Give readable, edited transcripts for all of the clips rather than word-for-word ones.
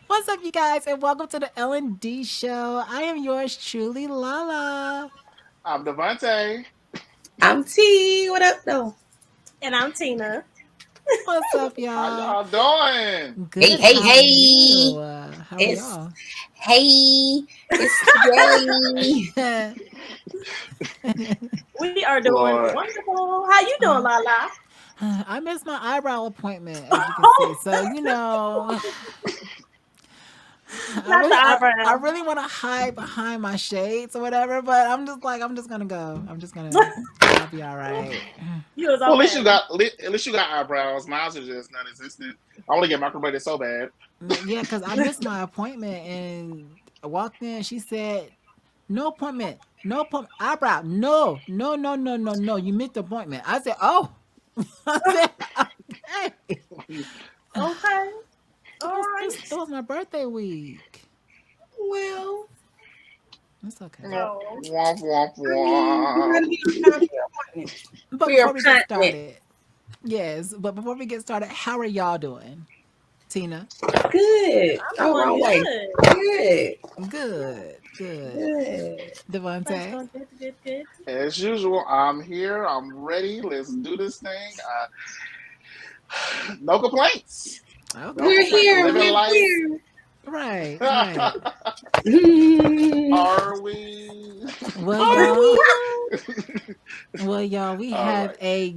What's up, you guys, and welcome to the L&D show. I am yours truly, Lala. I'm Devontae. I'm T. What up, though? And I'm Tina. What's up, How y'all? y'all doing? Hey, Good. hey, How are hey. you? How are It's y'all? hey. It's today. We are doing Lord. wonderful. How you doing, Lala? I missed my eyebrow appointment, as you can see. Oh, So I not really, the I eyebrow. really want to hide behind my shades or whatever, but I'm just gonna go. I'll be all right. You was Well, at least okay. you got at least you got eyebrows. Mine's are just non-existent. I want to get microbladed so bad. Yeah, because I missed my appointment and I walked in. She said, "No appointment, no appointment, eyebrow, no, no, no, no, no, no. You missed the appointment." I said, "Oh," I said, "Okay." Okay. All right. It was my birthday week. Well, It's okay. Womp Oh, womp I mean, you womp. gotta be on time for your appointment. But For your before we get appointment. started, yes, but before we get started, how are y'all doing, Tina? Good. I'm All doing right. good. Good. Good, good. Good. Everybody's Devontae, doing good, good, good. As usual, I'm here. I'm ready. Let's do this thing. No complaints. No okay, We're complaints. here. Living We're life. here. right, right. Are we? Well, Are y'all, we we All have right. a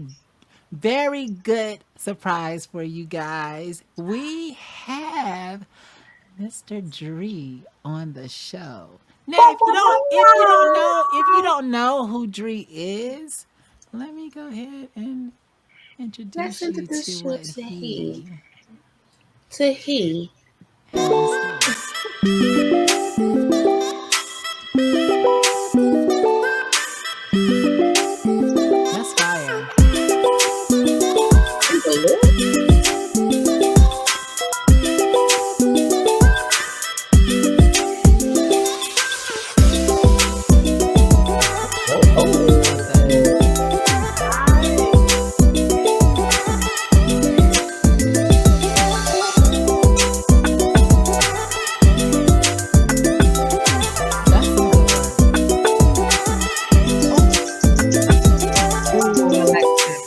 very good surprise for you guys. We have Mr. Dree on the show. Now, if you don't know who Dree is, let me go ahead and Let's introduce you to introduce you what to he. he To he. has in store. That's fire. Praise the Lord. Oh, I oh. love that. Nice. That's some good work. Ooh, I like that.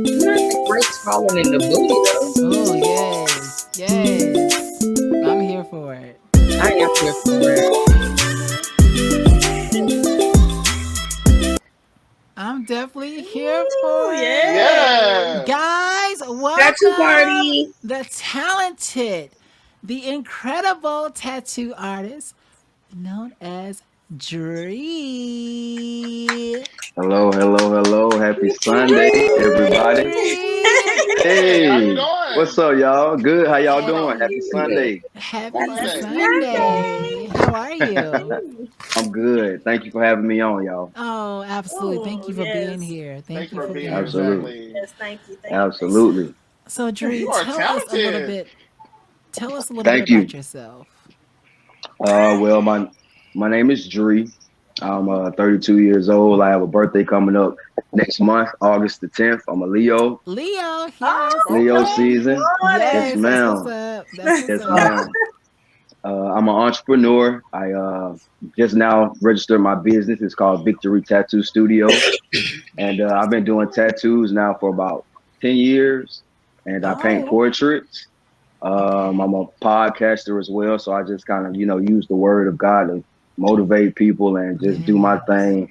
Not the grapes falling in the booty, though. Oh, yes. Yes. I'm here for it. I am here for it. I'm definitely here Ooh, for it. yes. Yes. Guys, Tattoo welcome party. the talented, the incredible tattoo artist known as Dree. Hello, hello, hello. Happy Sunday, Yay! everybody. Dree. Hey, how you Hey, what's doing? up, y'all? Good. How y'all Ha- doing? Happy Good. Sunday. Happy Happy Happy Sunday. Sunday. Sunday. How are you? Ooh. I'm good. Thank you for having me on, y'all. Oh, absolutely. Thank Ooh, you for being yes. here. Thank Thank you you for for being here. being here. Absolutely. Exactly. Yes, thank you, thank you, thank you. Absolutely. So, Dree, You are talented. tell us a little bit Thank about you. yourself. Well, my name is Dree. I'm 32 years old. I have a birthday coming up next month, August the 10th. I'm a Leo. Leo, yes. Oh, Leo okay. Okay. season. Yes, Yes, that's what's ma'am. up. That's what's Yes, up. ma'am. I'm an entrepreneur. I just now registered my business. It's called Victory Tattoo Studio, and I've been doing tattoos now for about 10 years. And I paint Oh, portraits. okay. I'm a podcaster as well, so I just kind of use the word of God to motivate people and just do my Yes. thing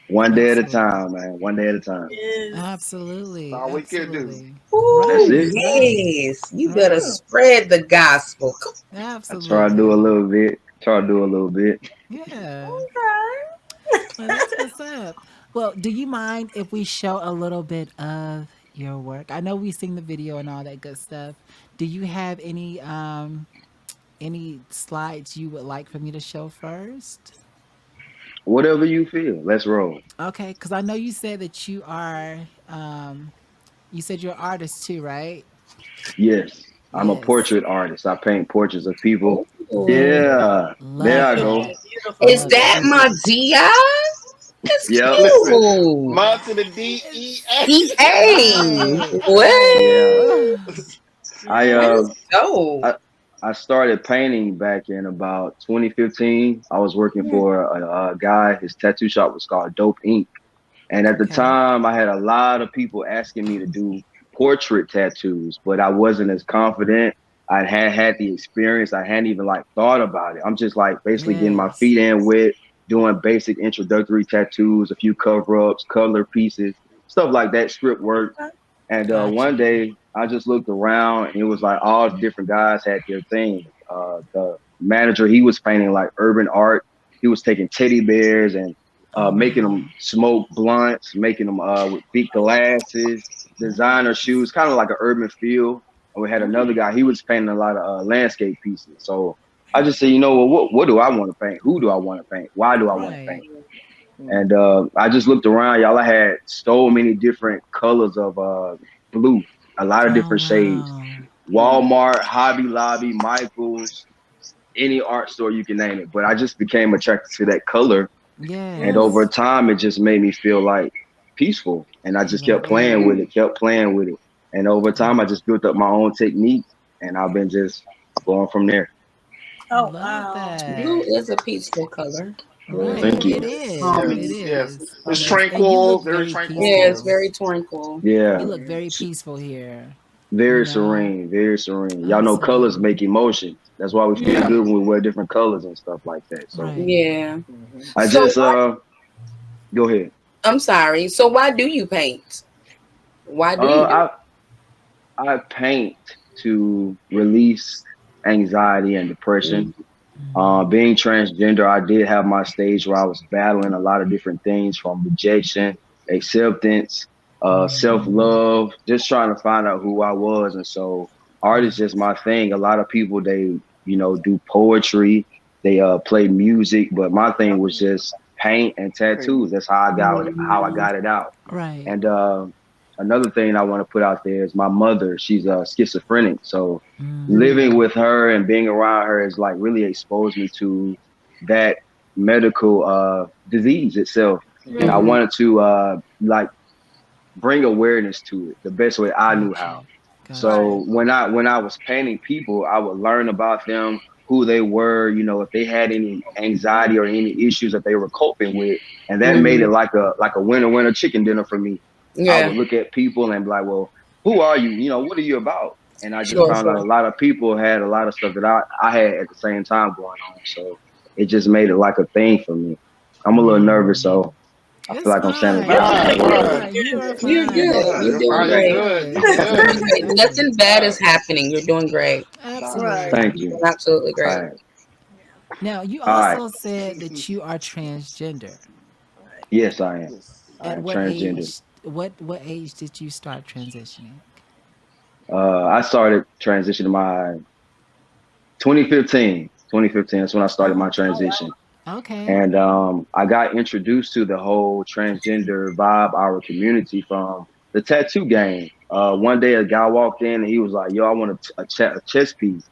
one day at a Absolutely. time, man. One day at a time. Yes. That's Absolutely. all we can do. Absolutely. That's Ooh, Right. it. Right. yes. You better Right. spread the gospel. Come I try to do a Absolutely. little bit. Try to do a little bit. Yeah. Okay. Well, that's what's up. Well, do you mind if we show a little bit of your work? I know we seen the video and all that good stuff. Do you have any slides you would like for me to show first? Whatever you feel. Let's roll. Okay, because I know you said that you are you said you're an artist too, right? Yes, I'm a Yes. portrait artist. I paint portraits of people. on. Ooh. Yeah, there Love I go. that. Beautiful. Beautiful. Is Love that that. my DI? That's Yep. Listen, cute. mud to the Yes. DEA. EA. Right. What? Right. Yeah. Oh, I That Mm-hmm. uh is dope. I I started painting back in about 2015. I was working for a guy. His tattoo shop was called Dope Ink. And at the okay. time, I had a lot of people asking me to do portrait tattoos, but I wasn't as confident. I had the experience. I hadn't even like thought about it. I'm just like basically getting my Yes. feet in with doing basic introductory tattoos, a few cover ups, color pieces, stuff like that, script work. And one Gotcha. day I just looked around and it was like all the different guys had their thing. The manager, he was painting like urban art. He was taking teddy bears and Oh making them wow. smoke blunts, making them with big glasses, designer shoes, kind of like an urban feel. And we had another guy, he was painting a lot of landscape pieces. So I just said, what do I want to paint? Who do I want to paint? Why do I want to Right. paint? And I just looked around, y'all. I had so many different colors of blue, a lot of Oh different shades. wow. Walmart, Hobby Lobby, Michaels, any art store you can name it. But I just became attracted to that color, and over Yes. time, it just made me feel like peaceful. And I just kept Love playing that. with it, kept playing with it. And over time, I just built up my own technique, and I've been just going from there. Oh, Love wow. Blue that. is a peaceful color. Blue is Right. Thank a It you. very is. It calming, Yes, yes. is. It's color. And you tranquil, look very very Yeah, tranquil. it's peaceful. very tranquil. You Yeah, look very peaceful here. You very know? serene, very serene. Y'all know colors Absolutely. make emotions. That's why we feel Yeah. good when we wear different colors and stuff like that. So Right. Yeah. Hmm. I So just why, go ahead. I'm sorry. So why do you paint? Why do you do Uh, I paint to release anxiety and depression. it? Being transgender, I did have my stage where I was battling a lot of different things from rejection, acceptance, self love, just trying to find out who I was. And so, art is just Yes. my thing. A lot of people, they, do poetry, they play music, but my thing was just paint and tattoos. That's how I got it out. Right. And another thing I want to put out there is my mother. She's schizophrenic, so living with her and being around her has like really exposed me to that medical disease itself. And I Hmm. Mm-hmm. wanted to like bring awareness to it the best way I knew Gotcha. how. Gotcha. Right. So when I was painting people, I would learn about them, who they were, if they had any anxiety or any issues that they were coping with, and that made it Mm-hmm. like a winner chicken dinner for me. I Yeah. would look at people and be like, well, who are you? What are you about? And I just Sure, found out sure. a lot of people had a lot of stuff that I had at the same time going on. So it just made it like a thing for me. I'm a little nervous, so I feel It's like I'm You're fine. sanitizing No, fine, my you're words. fine. fine. You are You're fine. good. Fine. You're You're doing fine. You're You're great. good. good. You're You're good. doing Definitely. great. Definitely. Nothing bad is Fine. happening. You're doing great. Right. Absolutely. Thank You're you. doing absolutely All great. right. Now, you All right. also said that you are transgender. Right. Yes, I am. Yes. I At am what transgender. age? What age did you start transitioning? I started transitioning my 2015. 2015 is when I started Oh, my okay. Oh, wow. transition. Okay. And I got introduced to the whole transgender vibe, our community from the tattoo game. One day a guy walked in and he was like, yo, I want a chess piece.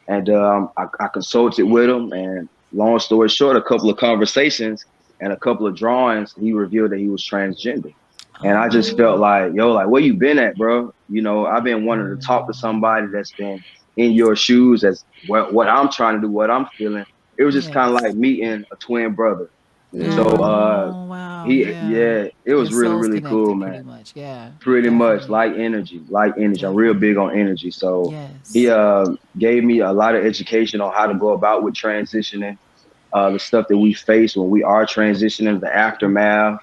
And I consulted with him. And long story short, a couple of conversations, and a couple of drawings, he revealed that he was transgender. And I just felt Oh, like, yo, like where you been at, bro? You know, I've been wanting to talk to somebody that's been in your shoes as what I'm trying to do, what I'm feeling. It was just kind of like yes. meeting a twin brother. And so Mm. Oh, wow. he Yeah. yeah, it Your was really, soul's really cool, connected man. pretty much. Yeah, Pretty much definitely. like energy, like energy. I'm real big Definitely. on energy. So he Yes. gave me a lot of education on how to go about with transitioning, the stuff that we face when we are transitioning, the aftermath.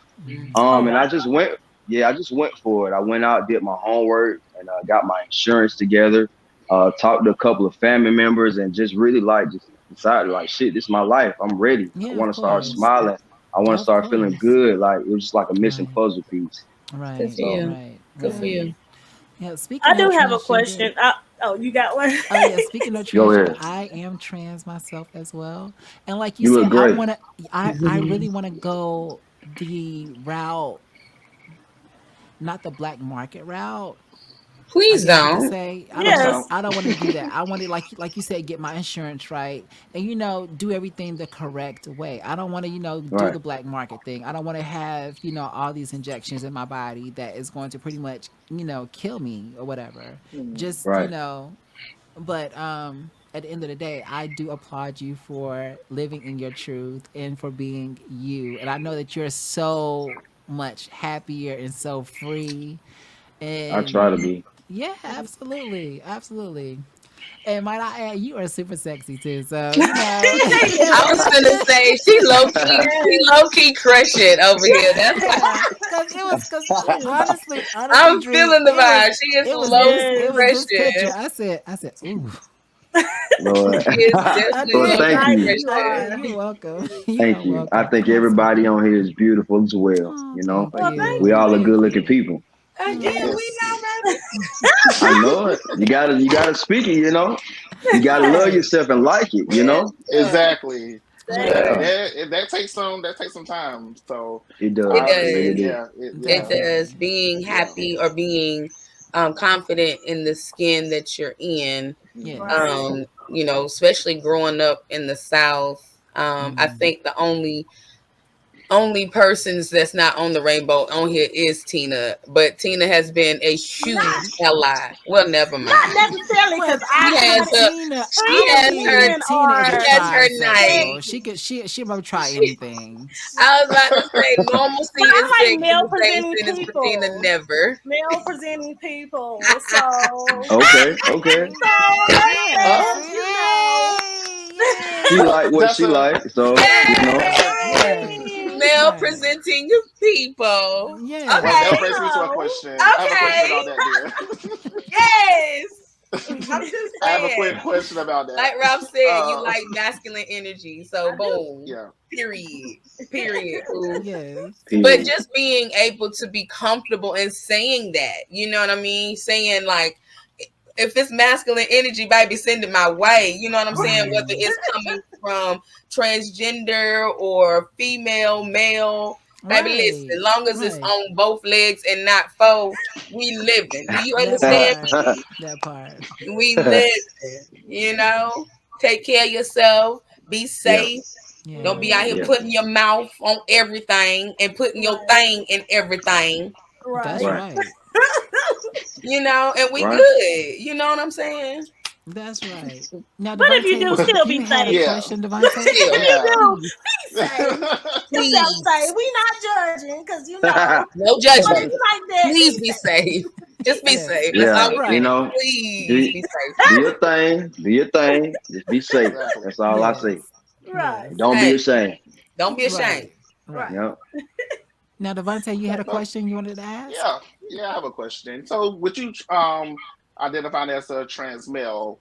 Oh And wow. I just went, yeah, I just went for it. I went out, did my homework, and got my insurance together. Talked to a couple of family members, and just really like just decided like, shit, this is my life. I'm ready. I Yeah, of want to start course. smiling. I want to Of start feeling course. good. Like it was just like a missing Right. puzzle piece. Good Right. for So you. Right. Good for Right. yeah, you. Yeah. Speaking I of do have a transgender, question. Oh, you got one? oh yeah, speaking of go transgender, ahead. I am trans myself as well. And like you You said, look great. I really wanna go the route, not the black market route, I Please guess you could don't. say. I don't Please want to. Yes. don't. I don't want to do that. I want to like you said, get my insurance right, and do everything the correct way. I don't want to do Right, the black market thing. I don't want to have all these injections in my body that is going to pretty much kill me or whatever. Just right. but at the end of the day, I do applaud you for living in your truth and for being you. And I know that you're so much happier and so free. I try And to be. yeah, absolutely, absolutely. And might I add, you are super sexy too. So I was gonna say she low key, she Yes. low key crushing over here. That's why yeah, because honestly, I'm Dree, feeling the vibe. She is low key it Yes. was this picture. crushing. I said, ooh. Lord, She is I definitely Lord, low did. thank key you. You I did. are. crushing. You're welcome. You are Thank you. I welcome. think Awesome. everybody on here is beautiful as well. Oh, You know, thank Well, thank we you. you. all are Thank good looking you. people. Yeah, Oh, we Yes. know, baby. I know it. You gotta speak it, you know. You gotta love right, yourself and like it, you Yes, know? Exactly. right. Yeah, That takes some time. So it it does. I It really does. do. It yeah, does. Definitely. Being yeah. happy or being confident in the skin that you're in. Mhm. Right. Especially growing up in the South. I think the only persons that's not on the rainbow on here is Tina, but Tina has been a Not huge ally. Well, never not mind. necessarily because Well, She has her, Tina, she I has her, believe transgender men Tina is she a are has her trisexual. night. sexy. She probably try She, anything. I was about to say But normalcy is I like male presenting segregation is for Tina people. never. Male presenting people. So Okay, okay. Yes. Uh, understand, She Yes. like what that's she a like, so you know. Yes, Right. male Right. presenting people. well, Yes. Okay, that brings me to a question. I have a question okay, about that then. yes. I'm just I have a saying. quick question about that. Like Ralph said, you Uh, like masculine energy. So I do. boom. yeah. Period. Period. Ooh. Yes. But Period. just being able to be comfortable in saying that, you know what I mean? Saying like if it's masculine energy, baby, send it my way. You know what I'm saying? Whether it's coming from transgender or female, male, baby, listen. Right. As long as it's Right. on both legs and not four, we living. Do you That understand part. me? That part. We living. Take care of yourself. Be Yeah, safe. Don't be out Yes. here yeah. putting your mouth on everything and putting your Right. thing in everything. That's Right. Right, right. And we right. good. You know what I'm saying? That's right. Now, But if you do, Devontae, still be you had a safe. Yeah. question, Devontae? If Chill. you Yeah. do, Please. be safe. Yourself safe. Please. We not judging because No but judgment. it's like that. Please Be be safe. safe. Just be Yes. safe. That's all Yeah, we you Right. saying. know, Please do be safe. do your thing, do your thing. Just be safe. Exactly. That's all I say. Yes. Right. Yes. Don't be Hey, ashamed. don't be ashamed. Right. Right. Right. Yep. Now, Devontae, you had a So question you wanted to ask? yeah, yeah, I have a question. So would you identify as a trans male?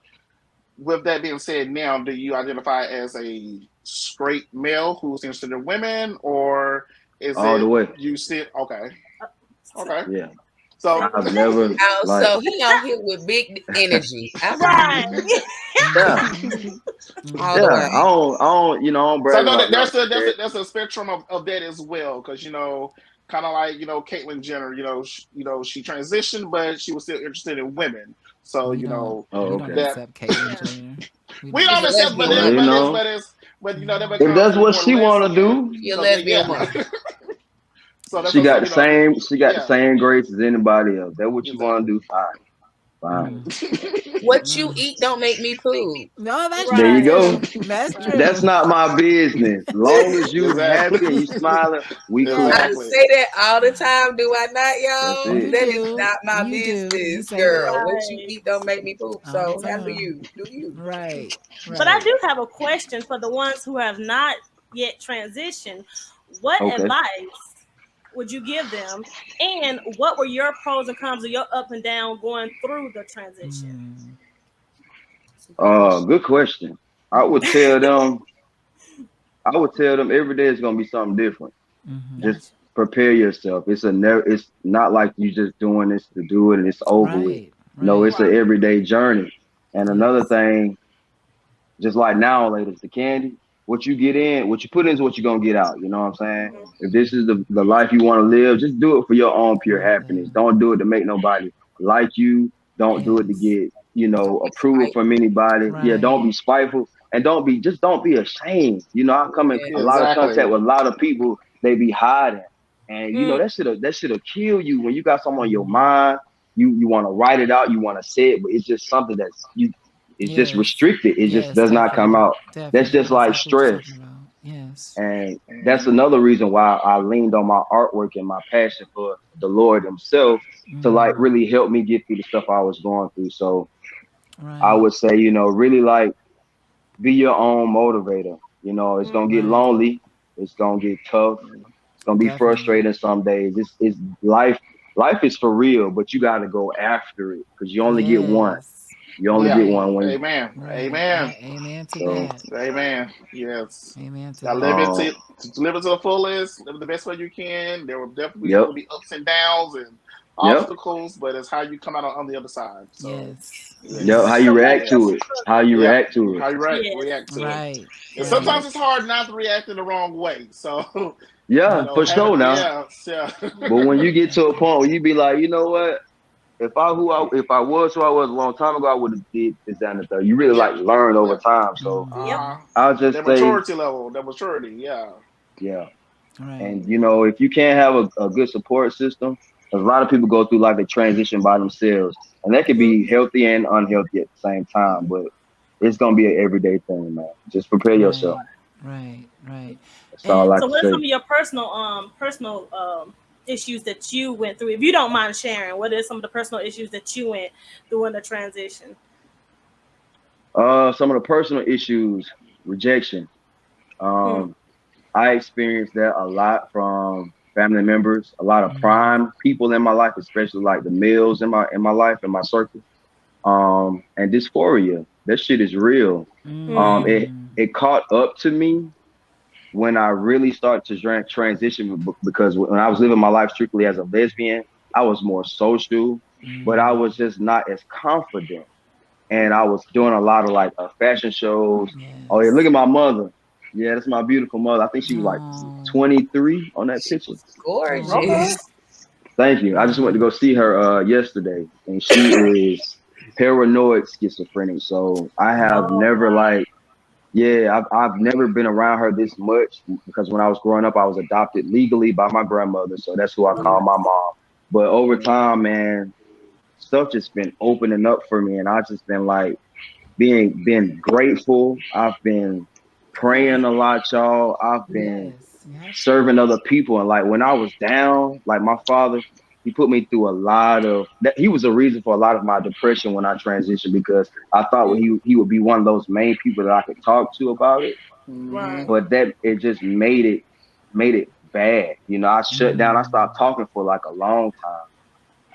With that being said, now do you identify as a straight male who's interested in women, or is All the it way. you sit okay? Okay. Yeah. So I've never Oh, like so he out here with big energy. Okay. Right. yeah. All the Mm-hmm. Yeah. way. I don't So I brag know about that nothing like that. there's a spectrum of that as well, because kind of like Caitlyn Jenner, she transitioned, but she was still interested in women. So We don't Oh, we don't okay. that accept Caitlyn Yeah. Jenner. We we don't It's don't accept accept, her. lesbian Well, work. you know, but that If becomes that's an what important she want to lesson. do, She a So then, lesbian yeah. woman. So that's she also, got the same. She got the yeah, same grace as anybody else. That's what you want exactly. to do. Fine, fine. Mm. What you Mm. eat don't make me poop. No, that's There true you Right. too. go. That's Right. That's true. not my business. Long as you Exactly. happy and you smiling, we I cool. Exactly. say that all the time, do I not, That's y'all? it. You That is do. not my You do. You business, say girl. that What you Right. eat don't make me poop. all the So handle time. you. Do you. Right. But I Right. do have a question for the ones who have not yet transitioned. What Okay. advice would you give them? And what were your pros and cons of your up and down going through the transition? Mm. That's a good question. Good question. I would tell them. I would tell them every day is gonna be something different. Mm-hmm. Just Gotcha. prepare yourself. It's a never. It's not like you just doing this to do it and it's over with. Right. No, Right. it's an Right. everyday journey. And another Yes. thing, just like now, ladies, the candy, what you get in, what you put in is what you're gonna get out. You know what I'm saying? Mhm. If this is the life you want to live, just do it for your own pure Love happiness. that. Don't do it to make nobody like you. Don't do it to Yes. get, Don't be approval from spiteful. anybody. Yeah, don't Right. be spiteful and don't be ashamed. I come in Yeah. a lot of contact Exactly. with a lot of people, they be hiding. And Mm. that should have kill you when you got something on your mind. You want to write it out, you want to say it, but it's just something that's you it's just Yes. restricted. It just Yes, does not come definitely. out. That's Definitely. just That's like exactly what you're stress. talking about. Yes. And that's Hmm. another reason why I leaned on my artwork and my passion for the Lord Himself to like Mm. really help me get through the stuff I was going through. So I Right. would say, really like be your own motivator. It's Mm. gonna get Right. lonely, it's gonna get tough, it's gonna be Definitely. frustrating some days. It's life. Life is for real, but you gotta go after it because you only get one. Yes. You only Yeah. get Right. one when Amen. Right. Amen. Amen to so that. Right. Amen. Yes. Amen to Gotta live that. it um to live it to the fullest, live it the best way you can. There will definitely yep, will be ups and downs and yep. obstacles, but it's how you come out on the other side. So Yes. Yep, how yes. you So let react me to it. How you Yeah. react to it. How you yes. react to it. Right. And Right. sometimes Yes. it's hard not to react in the wrong way. So, Yeah, for having sure now. yeah, yeah. But when you get to a Definitely. point where you be like, you know what? If I was who I was a long time ago, I would have did this that, and the third. You really Yeah. like learn over Yeah. time. So Yep. Mm-hmm. Uh-huh. I'll just Their say, maturity level, their maturity, yeah. yeah. Right. And if you can't have a good support system, 'cause a lot of people go through like a transition by themselves, and that could be Mhm. healthy and unhealthy at the same time. But it's gonna be an everyday thing, man. Just prepare yourself. Right. Right. Right. That's all I And So can what are some say. of your personal issues that you went through? If you don't mind sharing, what are some of the personal issues that you went through in the transition? Some of the personal issues, rejection. Mm. Um, I experienced that a lot from family members, a lot of mm, prime people in my life, especially like the males in my life, in my circle. And dysphoria, that shit is real. Mm. It mm, it caught up to me when I really started to transition because when I was living my life strictly as a lesbian, I was more social, but I mm, was just not as confident. And I was doing a lot of like fashion shows. Oh yeah, look yes. at my mother. Yeah, that's my beautiful mother. I think she was like Oh. 23 on that picture. She's Okay. Oh. gorgeous. Thank you. I just went to Wow. go see her yesterday, and she is paranoid schizophrenic. So I have Oh never wow. like, yeah, I've never been around her this much because when I was growing up, I was adopted legally by my grandmother, so that's who I call Mhm. my mom. But over time, man, stuff just been opening up for me, and I just been like been grateful. I've been praying Right. a lot, y'all. I've been Yes. You have to. serving other people. And like when I was down, like my father, he put me through a lot of that. He was a reason for a lot of my depression when I transitioned because I thought Mm. he would be one of those main people that I could talk to about it. Hmm. Right. But that it just made it bad. I shut down. I Mm, stopped talking for like a long time.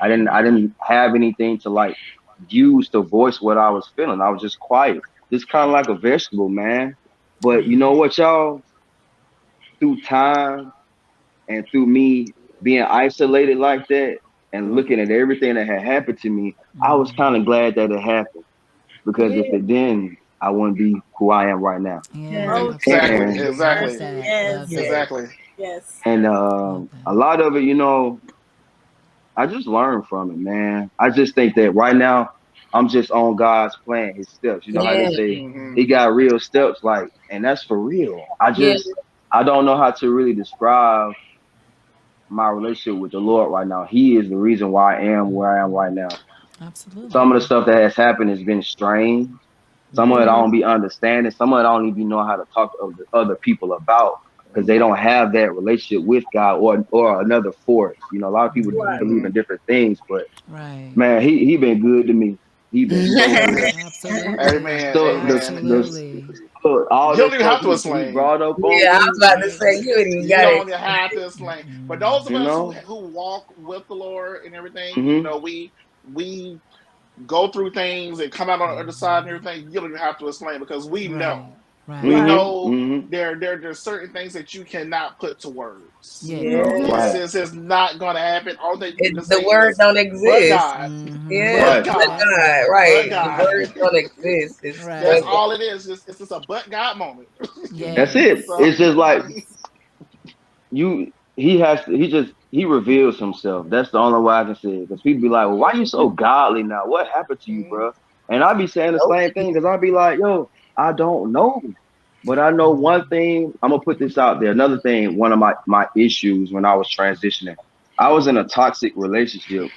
I didn't have anything to like use to voice what I was feeling. I was just quiet. Just kind of like a vegetable, man. But you know right. what, y'all? Through time and through me being isolated like that and Mhm. looking at everything that had happened to me, I was Mm, kind of glad that it happened because if Yeah. it didn't, I wouldn't be who I am right now. yes, Oh Exactly. And absolutely. yes. Love Exactly. that. Yes. Love Yes. that. Exactly. Yes. and Love a that. lot of it, I just learned from it, man. I just think that right now I'm just on God's plan, His steps. You know how they Yeah, say Hmm. He got real steps, like, and that's for real. yeah, I don't know how to really describe my relationship with the Lord right now. He is the reason why I am where I am right now. Absolutely. Some of the stuff that has happened has been strange. Some of it I mhm, don't be understanding. Some of it I don't even know how to talk to other people about because they don't have that relationship with God or another force. You know, a lot of people Right. believe in different things, but Right. man, he been good to me. He been so good. Absolutely. Amen. So Amen. the Absolutely. look, You all don't that even stuff have to he explain. brought up on yeah. I was me, about to say Yes. you ain't even You got to don't explain. have to explain. But those of you us know. who walk with the Lord and everything, you Hmm. know, we go through things and come out on the other side and everything. You don't even have to explain because we know. Right. We Right. Right. know Hmm. there's certain things that you cannot put to words. Yes. Yeah, Right. It's not gonna happen. All that you can the say word is, don't "But exist. God, Mm-hmm. Yeah, but Right. but God, Exactly. God, but right? The God." words don't exist. It's That's but Right. all it is. It's just a but God moment. That's it. Yes. So It's just like Yes. you. He reveals himself. That's the only way I can say it. Because people be like, "Well, why you so godly now? What happened to you, mm, bro?" And I be saying the nope. same thing because I be like, "Yo, I don't know." But I know one thing. I'm gonna put this out there. Another thing. One of my issues when I was transitioning, I was in a toxic relationship.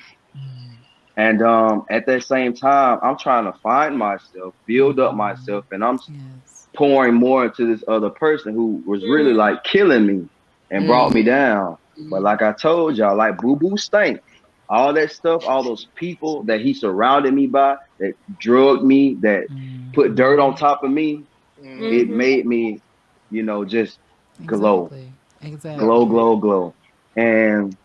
And at that same time, I'm trying to find myself, build up myself, and I'm Yes. pouring more into this other person who was really like killing me and brought me Mm, down. But like I told y'all, like Boo Boo Stank, all that stuff, all those people that he surrounded me by, that drugged me, that put dirt on top of me, mm, it Mm-hmm. made me, just glow, Exactly. yep. glow, Exactly. glow, glow. And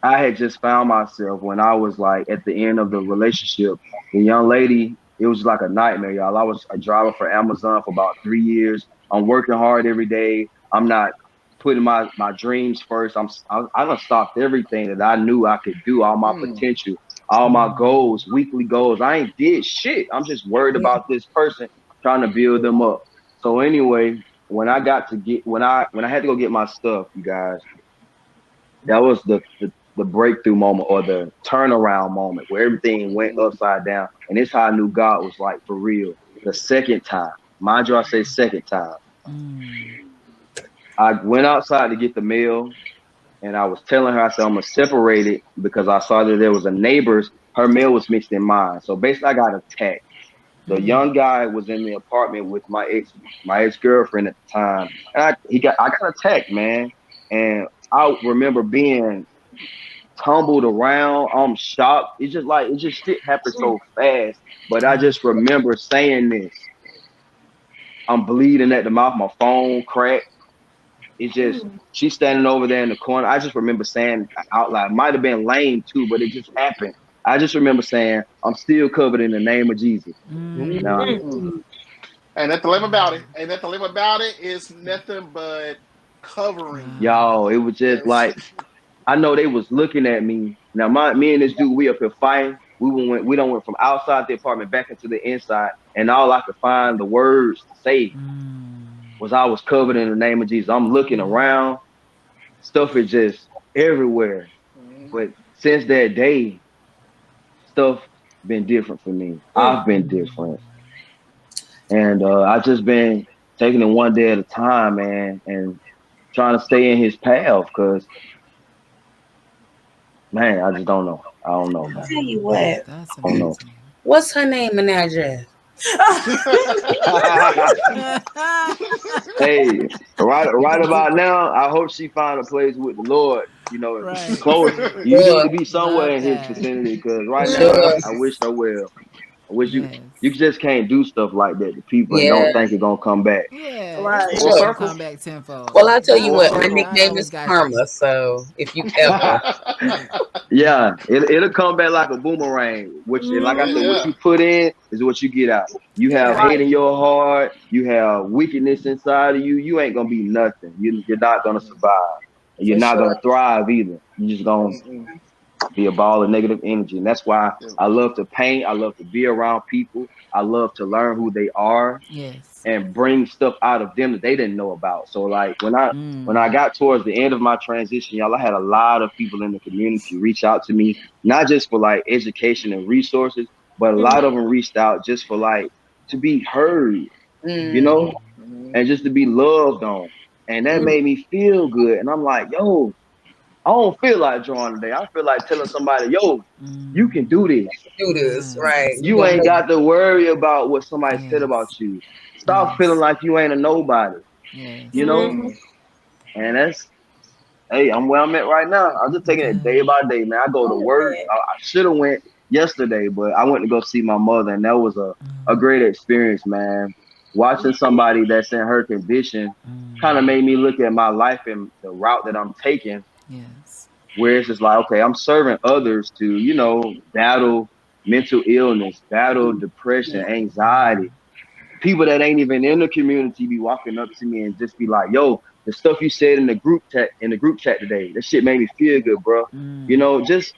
I had just found myself when I was like at the end of the relationship. The young lady, it was like a nightmare, y'all. I was a driver for Amazon for about 3 years. I'm working hard every day. I'm not putting my dreams first. I done stopped everything that I knew I could do, all my Mm, potential, all my goals, weekly goals. I ain't did shit. I'm just worried yeah. about this person, trying to build them up. So anyway, when I had to go get my stuff, you guys, that was the breakthrough moment or the turnaround moment where everything went mm, upside down. And it's how I knew God was like for real. The second time, mind you, I say second time, I went outside to get the mail and I was telling her, I said, I'm gonna separate it because I saw that there was a neighbor's, her mail was mixed in mine. So basically I got attacked. The young guy was in the apartment with my ex girlfriend at the time. And I got attacked, man. And I remember being tumbled around. I'm shocked. It's just like it just shit happened so fast. But I Yeah. just remember saying this. I'm bleeding at the mouth. My phone cracked. It's just she's standing over there in the corner. I just remember saying out loud. Might have been lame too, but it just happened. I just remember saying, "I'm still covered in the name of Jesus." Now, mm. And that the live about it. And that the live about it is nothing but covering. Wow. y'all, it was just Yes. like I know they was looking at me. Now, me and this dude, we up here fighting. We don't went from outside the apartment back into the inside, and all I could find the words to say was I was covered in the name of Jesus. I'm looking around, stuff is just everywhere. Mm, But since that day, stuff been different for me. I've been different, and I just been taking it one day at a time, man, and trying to stay in His path. Cause man, I just don't know. I don't know, man. Tell you That's what, that's I don't know. amazing. what's her name and address? Hey, right about now, I hope she find a place with the Lord. Right. Close. You need Sure, to be somewhere Love in His that. vicinity, because right now, sure. I wish her well. I wish you Yes. just can't do stuff like that to people and Yeah, don't think it's gonna come back. Yeah, it's Right. full not sure. gonna circle. come back Well, tenfold. I'll tell you Full what, my circle. God nickname always is got you. Karma. So if you ever, Yeah, it'll come back like a boomerang. Which, like I said, what Yeah. you put in is what you get out. You have yeah, hate Right. in your heart. You have wickedness inside of you. You ain't gonna be nothing. You're not gonna survive. And you're for not sure. gonna thrive either. You're just gonna Mm-mm. be a ball of negative energy. And that's why Yeah. I love to paint. I love to be around people. I love to learn who they are Yes. and bring stuff out of them that they didn't know about. So like when I got towards the end of my transition, y'all, I had a lot of people in the community reach out to me, not just for like education and resources, but a lot Mhm. of them reached out just for like to be heard, you Mm, know, Mhm. and just to be loved on. And that mm, made me feel good. And I'm like, yo, I don't feel like drawing today. I feel like telling somebody, yo, you can do this. do this, Yes, right? You You gonna ain't absolutely. make got to worry about what somebody said about Yes, you. Stop feeling yes, like you ain't a nobody, you yes. know? mm-hmm. Mhm. And that's, hey, I'm where I'm at right now. I'm just taking it day Good. by day, man. I go to Oh, work. man. I should have went yesterday, but I went to go see my mother, and that was a Mm, great experience, man. Watching somebody that's in her condition kind of mm, made me look at my life and the route that I'm taking, yes. where it's just like, okay, I'm serving others to, battle mental illness, battle depression, Yeah. anxiety. People that ain't even in the community be walking up to me and just be like, "Yo, the stuff you said in the group chat today, that shit made me feel good, bro." Mm, Just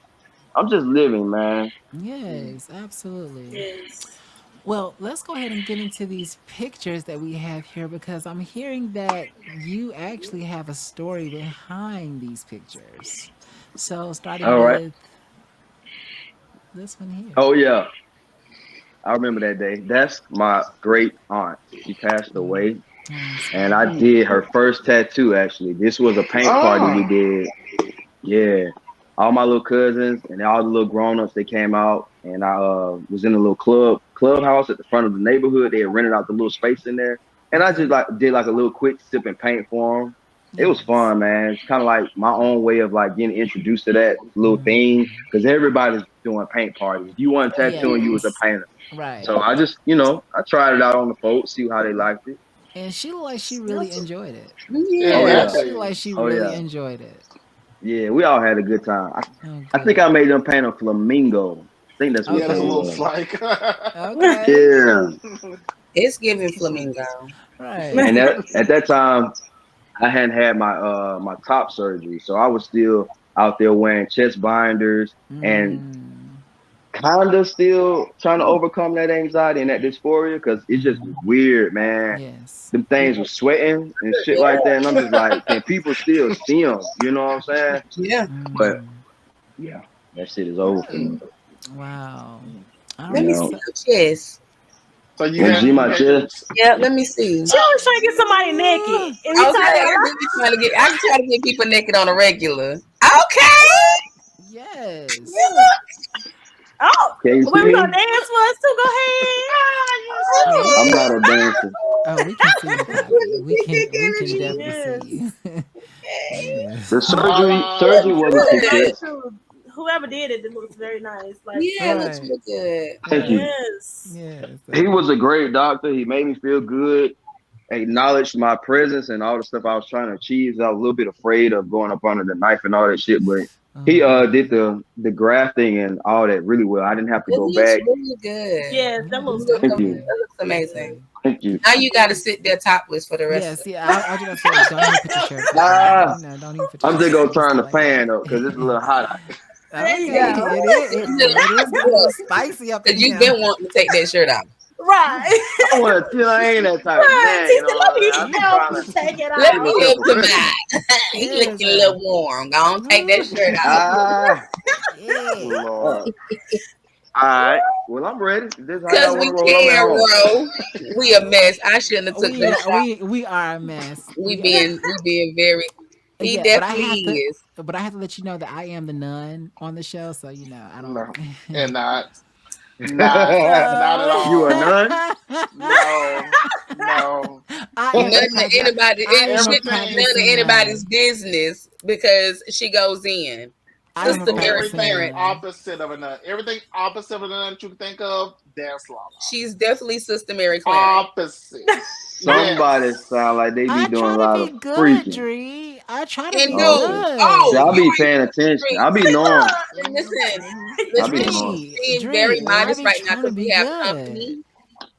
I'm just living, man. yes, absolutely. Yes. Well, let's go ahead and get into these pictures that we have here because I'm hearing that you actually have a story behind these pictures. So, starting All right. with this one here. Oh yeah, I remember that day. That's my great aunt. She passed away, Oh, I'm and sorry. I did her first tattoo. Actually, this was a paint party we Ah. did. Yeah. All my little cousins and all the little grown ups, they came out, and I was in a little clubhouse at the front of the neighborhood. They had rented out the little space in there, and I Okay. just like did like a little quick sip and paint for them. It was Yes. fun, man. It's kind of like my own way of like getting introduced to that little thing because everybody's doing paint parties. If you want tattooing, you was a Yes. painter. So Right. I just, I tried it out on the folks, see how they liked it. And she looked like she really That's- enjoyed it. Oh Yeah. yeah, She looked Exactly. like she oh really yeah, enjoyed it. yeah. We all had a good time. Oh, I think I good. made them paint a flamingo. I think that's what Yeah, that that's what Okay. it looks was. like. Okay. Yeah, It's giving flamingo. Right. and at that time, I hadn't had my top surgery, so I was still out there wearing chest binders and Mm. kind of still trying to overcome that anxiety and that dysphoria because it's just weird, man. Yes. Them things were sweating and shit like that, and I'm just like, can people still see them? You know what I'm saying? Yeah. But Mm. yeah, that shit is over for me. Wow. All Let You me right. see know, So, your chest. So you want to had see you my had your chest? Yeah, let me see. She always trying to get somebody naked. Ooh. Every Okay, time I I do be trying to get. I try to get people naked on a regular. Okay, Yes. you oh, Can you see when we gonna me? dance for us too? Go Oh, ahead. I'm look. not a dancer. oh, we can see you, Poppy. Big We can energy. definitely see Yes. you. yes. The uh surgery Look wasn't too good. Nice serious. too. Whoever did it, it looks very nice. Like Yeah, it looks Right. real good. Thank you. Right. yes. Yes. He was a great doctor. He made me feel good, acknowledged my presence and all the stuff I was trying to achieve. So I was a little bit afraid of going up under the knife and all that shit, but he Oh. did the grafting and all that really well. I didn't have to It go looks back. really good. Yes, that Yes, looks Thank good. you. definitely. That looks amazing. Definitely. Thank you. Now you got to sit there topless for the rest of Yes, the. yeah, I was just about to say, don't even put your shirt up there. Ah, Don't even put your I'm shirt just up. gonna You can turn stay the like fan up because it's a that. little hot out. There you okay, go. it is getting a little spicy up in Because you've here. been wanting to take that shirt off. Right. I want to chill. I ain't that type of Right. man, He you know said, let what me I mean? I be help trying you to take it Let be a me little off. help professional. tonight. He Yes, looking a little warm. Go on, take that shirt off. Ah, yeah. uh, Lord. all right. Well, I'm ready. This is how Cause y'all want we to roll. I'm at can, home. bro. We a mess. I shouldn't have took We that shot. we are a mess. We being very. He Yeah, but I definitely have to is. let you know that I am the nun on the show, so I don't. No. And not at so You are all. none. No. No. I am the None of pageant. anybody. I am a None Everything pageant's of anybody's nun. very she goes in. I am a Sister Oh, Mary pageant's everything Clarence. nun. opposite of a nut. Everything opposite of a nut that you can think of, that's Lala. She's definitely Sister Mary Clarence. Opposite. somebody Yes. sound like they be I doing a try to lot be of good, freaking. Dree. I try to And be Okay. no, See, oh, good. I'll you be ain't paying attention. Dree. I'll be knowing. Listen, I'll be listen. knowing. She's Dree, being very Dree, I modest be right now trying to because we be have good. company.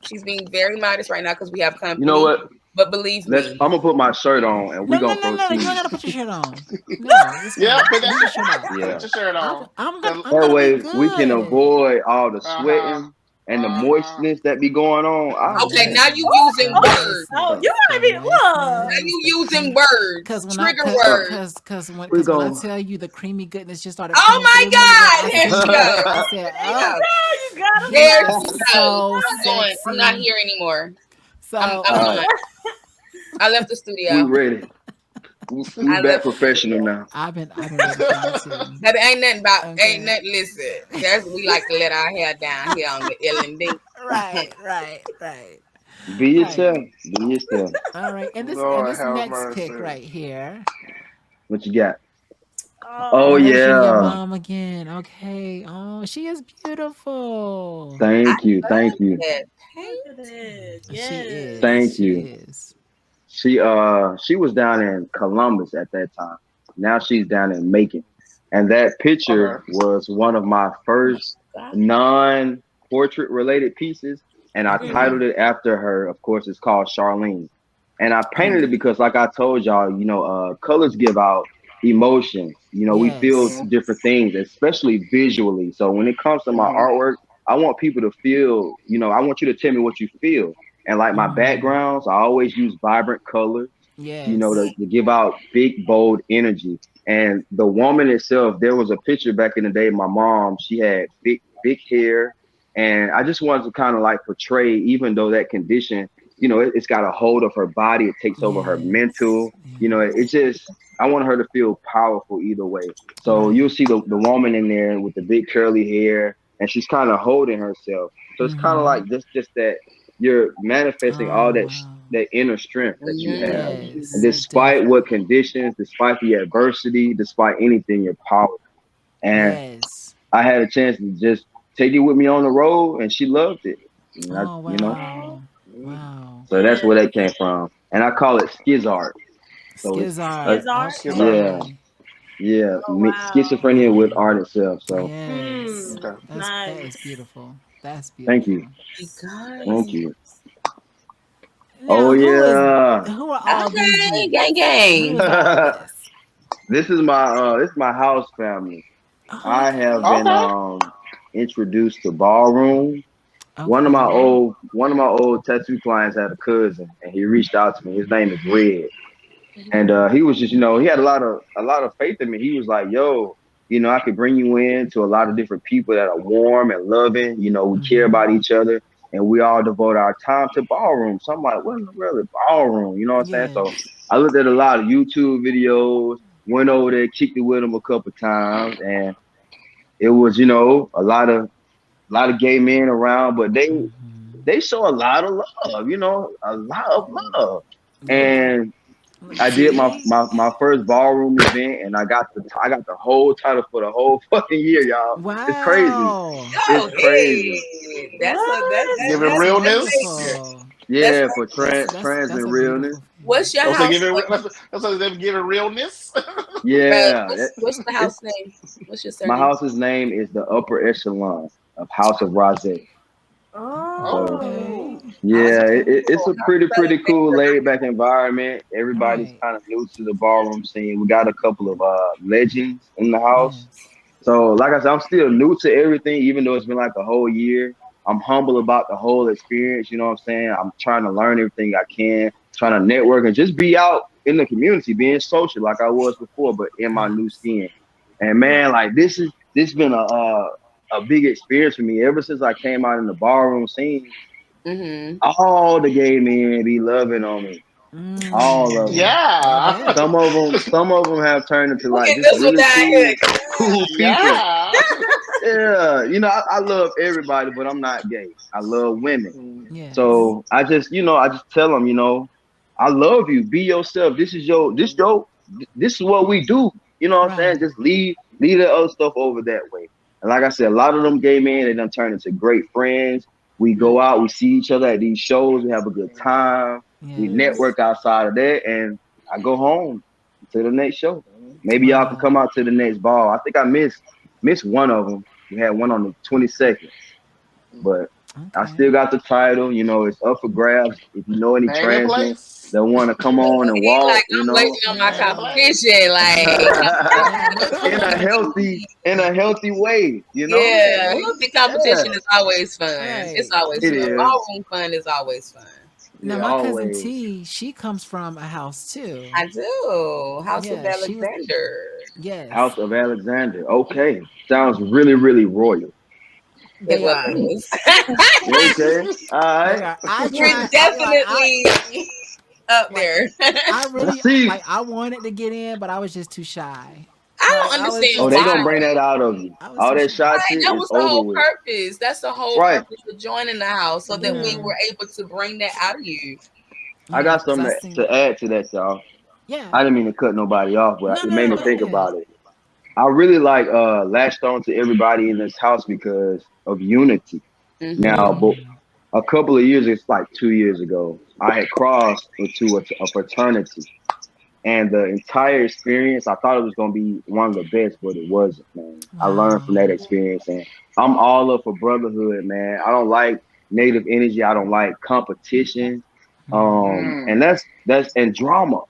She's being very modest right now because we have You know company. what? But believe me, I'm gonna put my shirt on and we No, no, gonna no, no, no. You don't proceed. gotta put your shirt on. No, it's Yeah, fine. put that Leave your shirt. shirt off. Put Yeah. your shirt on. Cause I'm That gonna be way we can good. avoid all the uh-huh. sweating and the Uh-huh. moistness that be going on. I'm okay, man. now Yes, you the using words. Oh, moistness, you want the to be Now look. moistness, you the using cream. words, Cause when I, trigger cause, Uh, words. cause, cause when, we cause when I going tell you the creamy goodness just started Oh coming my through me, when God, I here she seen that, I goes. said, There you "Oh, go. There you There He's she goes. so I'm going. I'm not sexy. here anymore. I'm So All gone. right, I left the we studio. ready. We I back left the professional studio. now. I've been ready for you too. Baby, ain't Okay. nothing. Listen, that's we like to let our hair down here on the L and D. Right, right, right, Be right. yourself. Be yourself. All right. And Lord this have next pick mercy. right here. What you got? Oh Oh, Oh, there's your yeah. mom again. Okay. Oh, she is beautiful. I Thank you. Thank love you. that look paint. at it. She Yes. is. Thank She you. is. She was down in Columbus at that time. Now she's down in Macon. And that picture Okay. was one of my first God. non-portrait related pieces. And I Okay. titled it after her. Of course, it's called Charlene. And I painted it Okay. because, like I told y'all, colors give out emotions. We feel Yes. Mm-hmm. different things, especially visually. So when it comes to my Mm-hmm. artwork, I want people to feel, I want you to tell me what you feel. And like my Mm-hmm. backgrounds, I always use vibrant colors, Yes. to give out big, bold energy. And the woman itself, there was a picture back in the day. My mom, she had big, big hair. And I just wanted to kind of like portray, even though that condition, it's got a hold of her body, it takes over her Yes. mental. It Yes. just, I want her to feel powerful either way. So you'll Right. see the woman in there with the big curly hair, and she's kind of holding herself. So it's kind of Mm-hmm. like just that you're manifesting all Oh that wow. that inner strength that you have. And Yes. Mm-hmm. despite what Definitely. conditions, despite the adversity, despite anything, you're powerful. And Yes. I had a chance to just take it with me on the road, and she loved it. And I, Oh Oh, wow. Wow. so that's yes. where that came from. And I call it schiz art. So it's Skizart. Skizart. Yes, sir. yeah, Okay. yeah, Oh, wow. schizophrenia with art itself. So Yes. Hmm. Okay. That is Nice. beautiful. That's thank beautiful. you, You thank guys. you. Oh Now yeah. who are all these Okay, gang, youths? Who gang. is all this? This is my house family. Oh, I have okay. been Okay. introduced to ballroom. Okay. One of my old tattoo clients had a cousin, and he reached out to me. His name is Red, and he was just, he had a lot of faith in me. He was like, "Yo, I could bring you in to a lot of different people that are warm and loving. We care Mm-hmm. about each other, and we all devote our time to ballroom." So I'm like, "What in the world is ballroom?" You know what I'm saying? So Yes. I looked at a lot of YouTube videos, went over there, kicked it with him a couple times, and it was, a lot of gay men around, but Mm-hmm. they show a lot of love, a lot of love. Yeah. And Look, I did my, see? my my first ballroom event, and I got the whole title for the whole fucking year, y'all. It's crazy. Wow. It's Go crazy. ahead. What? Giving That's That's realness. major. wonderful. That's Yeah, for major. trans That's and a realness. beautiful What's feeling. your Don't say house giving. name? Don't say them giving realness. Bro, Yeah, what's the it's house name? What's your my surname? house's name is the Upper Echelon of House of Rose. So Okay. Oh. Oh. House yeah, of it's a How you pretty spell it, pretty cool Victor? laid back environment. Everybody's Right. kind of new to the ballroom scene. We got a couple of legends in the house. Yes. So like I said, I'm still new to everything, even though it's been like a whole year. I'm humble about the whole experience. You know what I'm saying? I'm trying to learn everything I can, trying to network and just be out in the community, being social like I was before, but in my new Yes. skin. And man, like this been a big experience for me ever since I came out in the ballroom scene. Mm-hmm. All the gay men be loving on me. All of Mm. them. I Yeah. bet. Some of them have turned into Look like at just this one really down here. cool, cool people. Yeah. Yeah, I love everybody, but I'm not gay. I love women. Yes. So I just tell them, I love you. Be yourself. This is what we do. You know what I'm saying? Right. Just leave the other stuff over that way. And like I said, a lot of them gay men, they done turn into great friends. We go out, we see each other at these shows, we have a good time. We Yes. network outside of that, and I go home to the next show. Maybe y'all can Wow. come out to the next ball. I think I missed one of them. We had one on the 22nd, but I Okay. still got the title. It's up for grabs. If you know any Name and trans men place. that want to come on and He walk, like I'm waiting on my Name and place. competition. Like Yeah. What in color? a healthy way. yeah, Okay. healthy Yeah, competition is always fun. It's Right. always it fun. is Ballroom fun is always fun. Now Yeah. my cousin always. T, she comes from a house too. I do. House of Yeah, she was. Alexander. Yes. House of Alexander. Okay, sounds really really royal. It They are. was. Okay. All They right. are. I You're try. definitely up like. there. I Let's really see. like. I wanted to get in, but I was just too shy. I Like don't I was Oh, understand just they too. gonna why. bring that out of you. I was All too that shy. shot Right, shit that is was the over whole with. purpose. That's the whole Right. purpose of joining the house, so that we Yeah. were able to bring that out of you. I Yeah. got Because I something seen. to add to that, y'all. Yeah. I didn't mean to cut nobody off, but No. it No. made No. me Go think ahead. about it. I really like latched on to everybody in this house because of unity. Now, Mm-hmm. but a couple of years, it's like 2 years ago, I had crossed into a fraternity. And the entire experience, I thought it was gonna be one of the best, but it wasn't, man. I learned Wow. from that experience, and I'm all up for brotherhood, man. I don't like negative energy. I don't like competition, and Mm. that's and drama,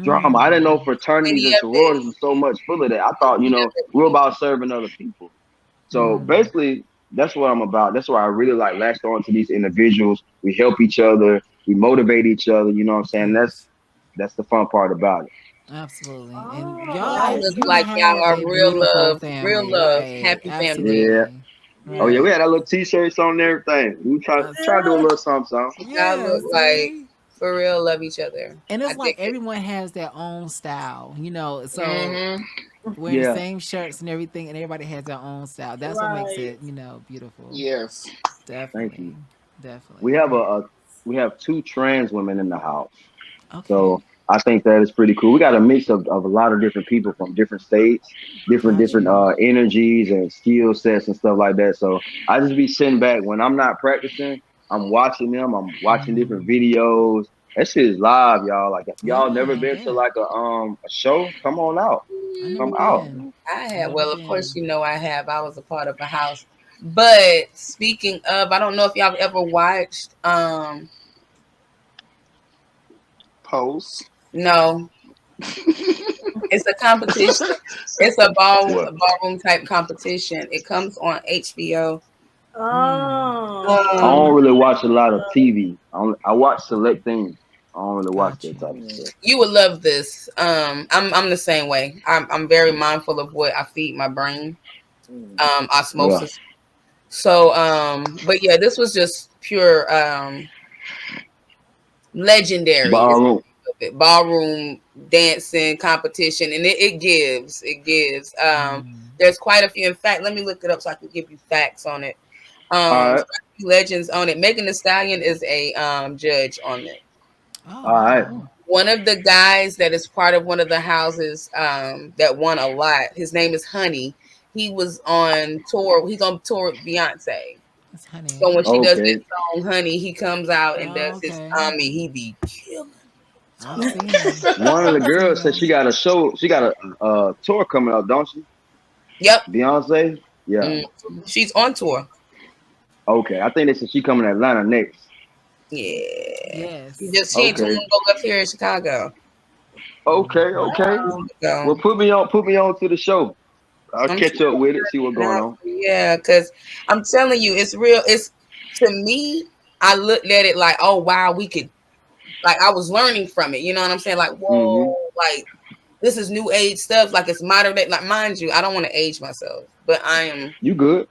drama. I didn't know fraternities Any and of it. sororities was so much full of that. I thought, we're about serving other people. So basically, that's what I'm about. That's why I really like latched on to these individuals. We help each other. We motivate each other. You know what I'm saying? Yes. That's the fun part about it. Absolutely. And Y'all y'all, Oh, look you like y'all have are a beautiful real family, love, right? happy family. Yeah. Absolutely. Oh yeah, we Right. had our little t-shirts on and everything. We try to do a yeah. little something, something. Y'all Yeah, look like see? for real love each other. And I it's like dig it. everyone has their own style, so Mm-hmm. wearing the Yeah. same shirts and everything, and everybody has their own style. That's what makes Right. it, beautiful. Yes. Thank Definitely. you. We Definitely. have we have two trans women in the house. Okay. So I think that is pretty cool. We got a mix of a lot of different people from different states, Got different you. energies and skill sets and stuff like that. So I just be sitting back when I'm not practicing. I'm watching them. I'm watching different videos. That shit is live, y'all. Like if y'all never Yeah, I been to bet. like a show, come on out. I never Come out. been. I I had, never well, of course, been. you know, I have. I was a part of a house. But speaking of, I don't know if y'all ever watched, Pose. no, it's a competition. It's a What? ballroom type competition. It comes on HBO. I Oh. don't Um, really watch a lot of TV. I watch select things. I don't really watch Got that you. type of stuff. you would love this. I'm the same way. I'm very mindful of what I feed my brain. Yeah. Osmosis. So, but yeah, this was just pure legendary. Is Ballroom. it. Ballroom dancing competition, and it gives. There's quite a few. In fact, let me look it up so I can give you facts on it. All Quite right. a few legends on it. Megan Thee Stallion is a judge on it. Oh, All right. wow. One of the guys that is part of one of the houses that won a lot, his name is Honey. He was on tour. He's on tour with Beyonce. It's honey. So when she does that Okay. song, Honey, he comes out and Oh, does his okay. Tommy. He be killing. I've seen them. One of the I've seen girls said them. she got a show. She got a tour coming up, don't she? Yep. Beyonce. Yeah. Mm. She's on tour. Okay. I think they said she coming to Atlanta next. Yeah. Yes. She ain't too Okay. long ago left here in Chicago. Okay. Okay. So Well, put me on to the show. I'll I'm catch trying up to with it. See figure what's it going out. on. Yeah, because I'm telling you, it's real. It's to me, I looked at it like, oh wow, we could like I was learning from it. You know what I'm saying? Like, Hmm. whoa, like this is new age stuff. Like it's modern day. Like, mind you, I don't want to age myself, but I am You good?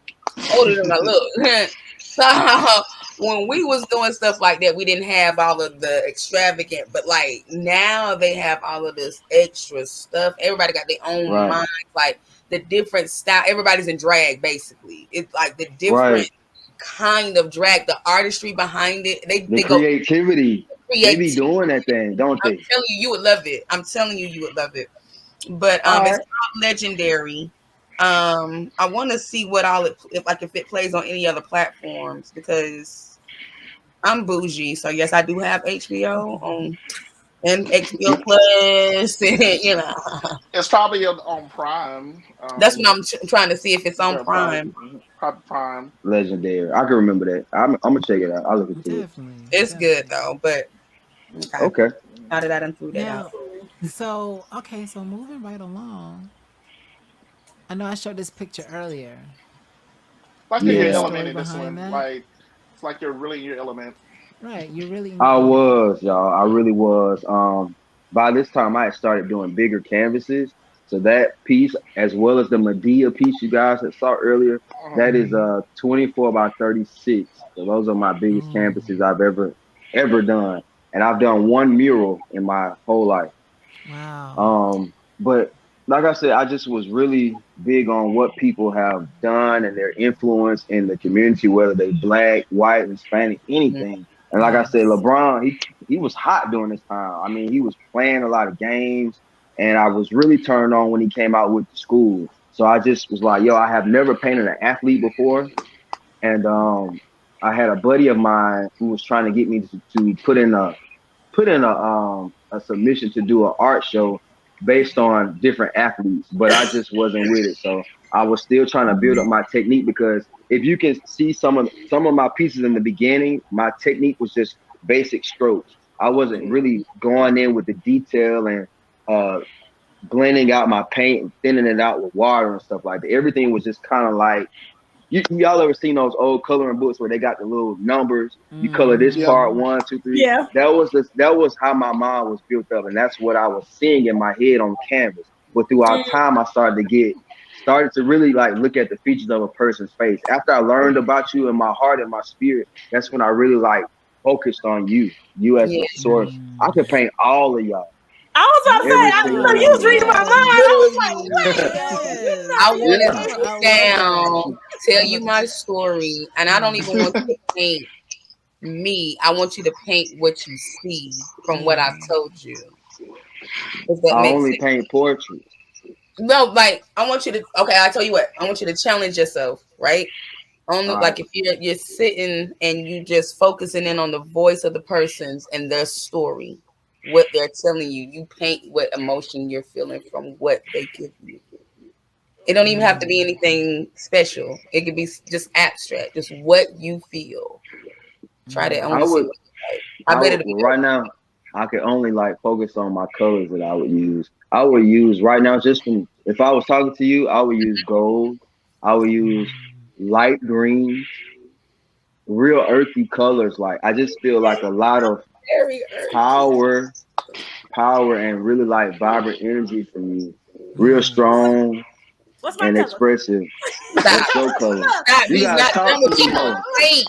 older than I look. So when we was doing stuff like that, we didn't have all of the extravagant, but like now they have all of this extra stuff. Everybody got their own Right. mind, like the different style. Everybody's in drag, basically. It's like the different Right. kind of drag, the artistry behind it. They The they go creativity. They be creative. doing that thing, don't I'm they? telling you, you would love it. I'm telling you, you would love it. But All it's right. called Legendary. I want to see what all it if it plays on any other platforms because I'm bougie. So yes, I do have HBO on and HBO Plus. And, It's probably on Prime. that's what I'm trying to see if it's on Yeah, probably, Prime. probably Prime. Legendary. I can remember that. I'm gonna check it out. I'll look into it. Definitely. It's good Definitely. though. But okay, Okay. now that I done threw that out, Now, so moving right along, I know I showed this picture earlier. Like you're in You know your the Yeah. element story in this behind one. that? Like it's like you're really in your element. Right. You're really in your I element. was, y'all. I really was. By this time I had started doing bigger canvases. So that piece, as well as the Medea piece you guys had saw earlier, that is Mm-hmm. 24 by 36. So those are my biggest Ooh. canvases I've ever done, and I've done one mural in my whole life. Wow. But like I said, I just was really big on what people have done and their influence in the community, whether they black, white, Hispanic, anything. And like I said, Yes. LeBron, he was hot during this time. I mean, he was playing a lot of games, and I was really turned on when he came out with the school. So I just was like, yo, I have never painted an athlete before, and I had a buddy of mine who was trying to get me to put in a submission to do an art show based on different athletes, but I just wasn't with it. So I was still trying to build up my technique, because if you can see some of my pieces in the beginning, my technique was just basic strokes. I wasn't really going in with the detail and uh blending out my paint and thinning it out with water and stuff like that. Everything was just kind of like, y'all ever seen those old coloring books where they got the little numbers? You color this Yeah. part Mm-hmm. 1, 2, 3. Yeah. That was how my mind was built up, and that's what I was seeing in my head on canvas. But throughout time, I started to really like look at the features of a person's face. After I learned about you in my heart and my spirit, that's when I really like focused on you as Yeah, a source. I could paint all of y'all, I was about to say, every I didn't single know one you of was Oh, y'all. reading my yes. mind. I was like, literally. wait, Yes. I you want to Yeah, know sit I love that. down, tell I you love my that. story, and I don't even Mm. want you to paint me. I want you to paint what you see from what Yeah. I've told you. If that I makes only sense. paint portraits. No, like I want you to. Okay, I tell you what. I want you to challenge yourself, right? On the, All right. like if you're sitting and you just focusing in on the voice of the persons and their story, what they're telling you. You paint what emotion you're feeling from what they give you. It don't even have to be Mm. anything special. It could be just abstract, just what you feel. Try that. I want I to see would what it's like. I bet it'll be well, dope. right now I can only like focus on my colors that I would use. I would use right now, just from, if I was talking to you, I would use gold. I would use light greens, real earthy colors. Like I just feel like a lot of Very earthy. power, power and really like vibrant energy from you. Real Yes. strong what's my and color? expressive. Stop. What's your color? Look, Stop. You He's gotta not done talk with to me me. more. Wait.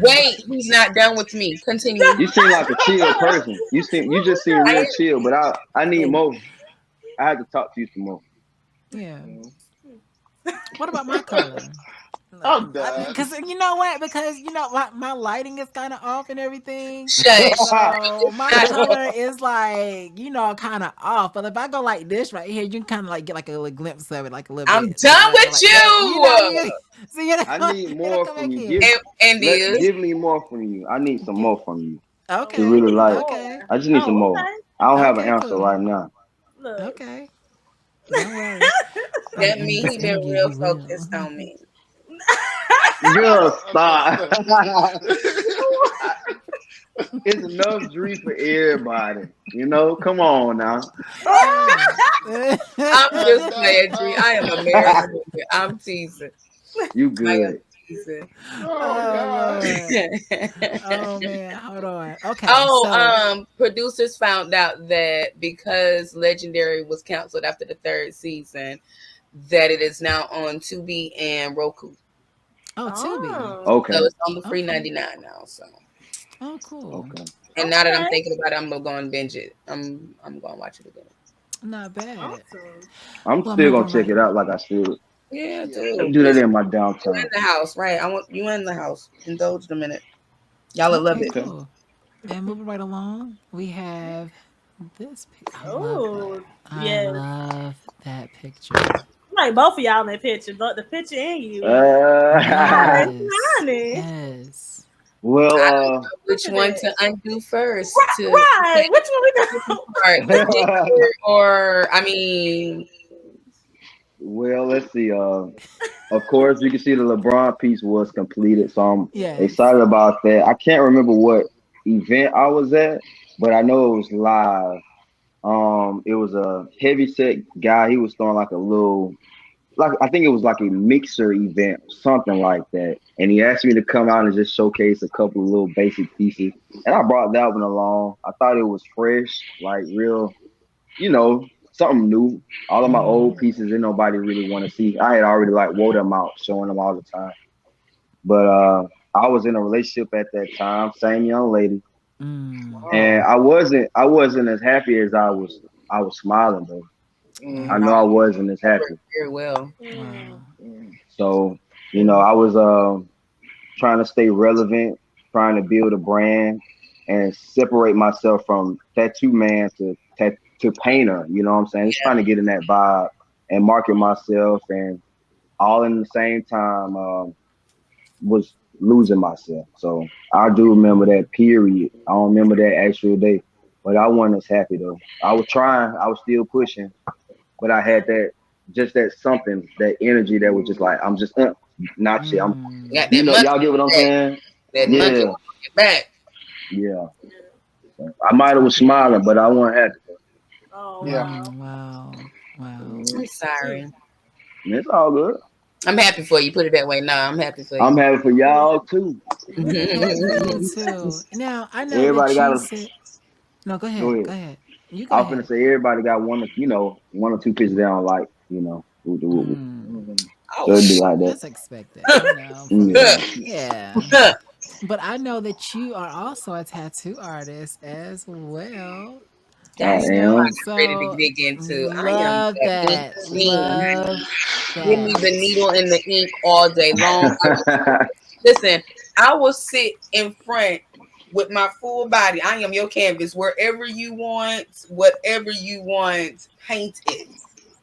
Wait. He's not done with me. Continue. You seem like a chill person. You just seem I real chill, but I need am. more. I had to talk to you some more. Yeah. What about my color? I'm done. Because you know what? Because my lighting is kind of off and everything. Shush. So my Not color is like kind of off. But if I go like this right here, you can kind of like get like a little glimpse of it, like a little I'm bit, done with like that. you. So I need more come from back you. here. And is Give me more from you. I need some Get, more from you to okay, really need like. more. okay, I just need some Oh, more. okay. I don't have an okay, answer cool. right now. Look. Okay, don't worry. that In mean this he been interview, real you will. focused on me. Girl, I'm stop. done. It's enough Dree for everybody. Come on now. I'm I'm just done. playing, G. I am a married woman. I'm teasing. You I am good. teasing. Oh Oh God. Lord. Oh man, hold on. Okay, Oh, so producers found out that because Legendary was canceled after the third season, that it is now on Tubi and Roku. Tubi. Oh, So Okay. it's on the free Okay. 99 now. So, Oh, cool. Okay. and now that I'm okay. thinking about it, I'm gonna go and binge it. I'm gonna watch it again. Not bad. Awesome. I'm Well, still moving gonna check right. it out like I should. Yeah, Yeah. dude. Do that It's in my you in downtime. the house, right? I want you in the house. Indulge in a minute. Y'all will love Okay, it. Okay. cool. And moving right along, we have this. I love Oh, that. I yes. love that picture. Like both of y'all in that picture, but the picture and you. Uh, Nice, Yes. honey. Yes. well, I don't know Look which at one that. to undo first Right, to right. Which one we which go? part, the picture or I mean, well, let's see. Of course, you can see the LeBron piece was completed, so I'm Yes. excited about that. I can't remember what event I was at, but I know it was live. It was a heavy set guy. He was throwing like a little, like I think it was like a mixer event, something like that. And he asked me to come out and just showcase a couple of little basic pieces. And I brought that one along. I thought it was fresh, like real, you know, something new. All of my old Mm. pieces, and nobody really want to see. I had already like wore them out, showing them all the time. But I was in a relationship at that time, same young lady, Mm. and Oh. I wasn't as happy as I was smiling though. I Mm-hmm. know I I wasn't as remember happy. very well. Mm. Wow. So, I was trying to stay relevant, trying to build a brand and separate myself from tattoo man to painter, you know what I'm saying? Just trying to get in that vibe and market myself and all in the same time was losing myself. So I do remember that period. I don't remember that actual day. But I wasn't as happy though. I was trying, I was still pushing, but I had that just that something, that energy that was just like I'm just not shit. I'm Mm. Got that monkey y'all get what I'm back. saying? That monkey Yeah, on your back. yeah. I might have was smiling, but I wasn't happy. Oh Yeah. wow. Mm. Wow. Wow. Mm-hmm. I'm sorry. It's all good. I'm happy for you. Put it that way. No, I'm happy for I'm you. happy for y'all too. We're happy for you too. Now I know Everybody that got you to said no. Go go ahead. ahead. Go ahead. You go I was finna ahead. say everybody got one or two pictures they don't like, Mm. Mm-hmm. Oh so it'd be shit. like that. That's expected. You know. Yeah, Yeah. But I know that you are also a tattoo artist as well. I You That's what know, am. I'm ready to so dig into. I am love the ink that. queen. Love Give me that. the needle and the ink all day long. Listen, I will sit in front with my full body. I am your canvas. Wherever you want, whatever you want, paint it.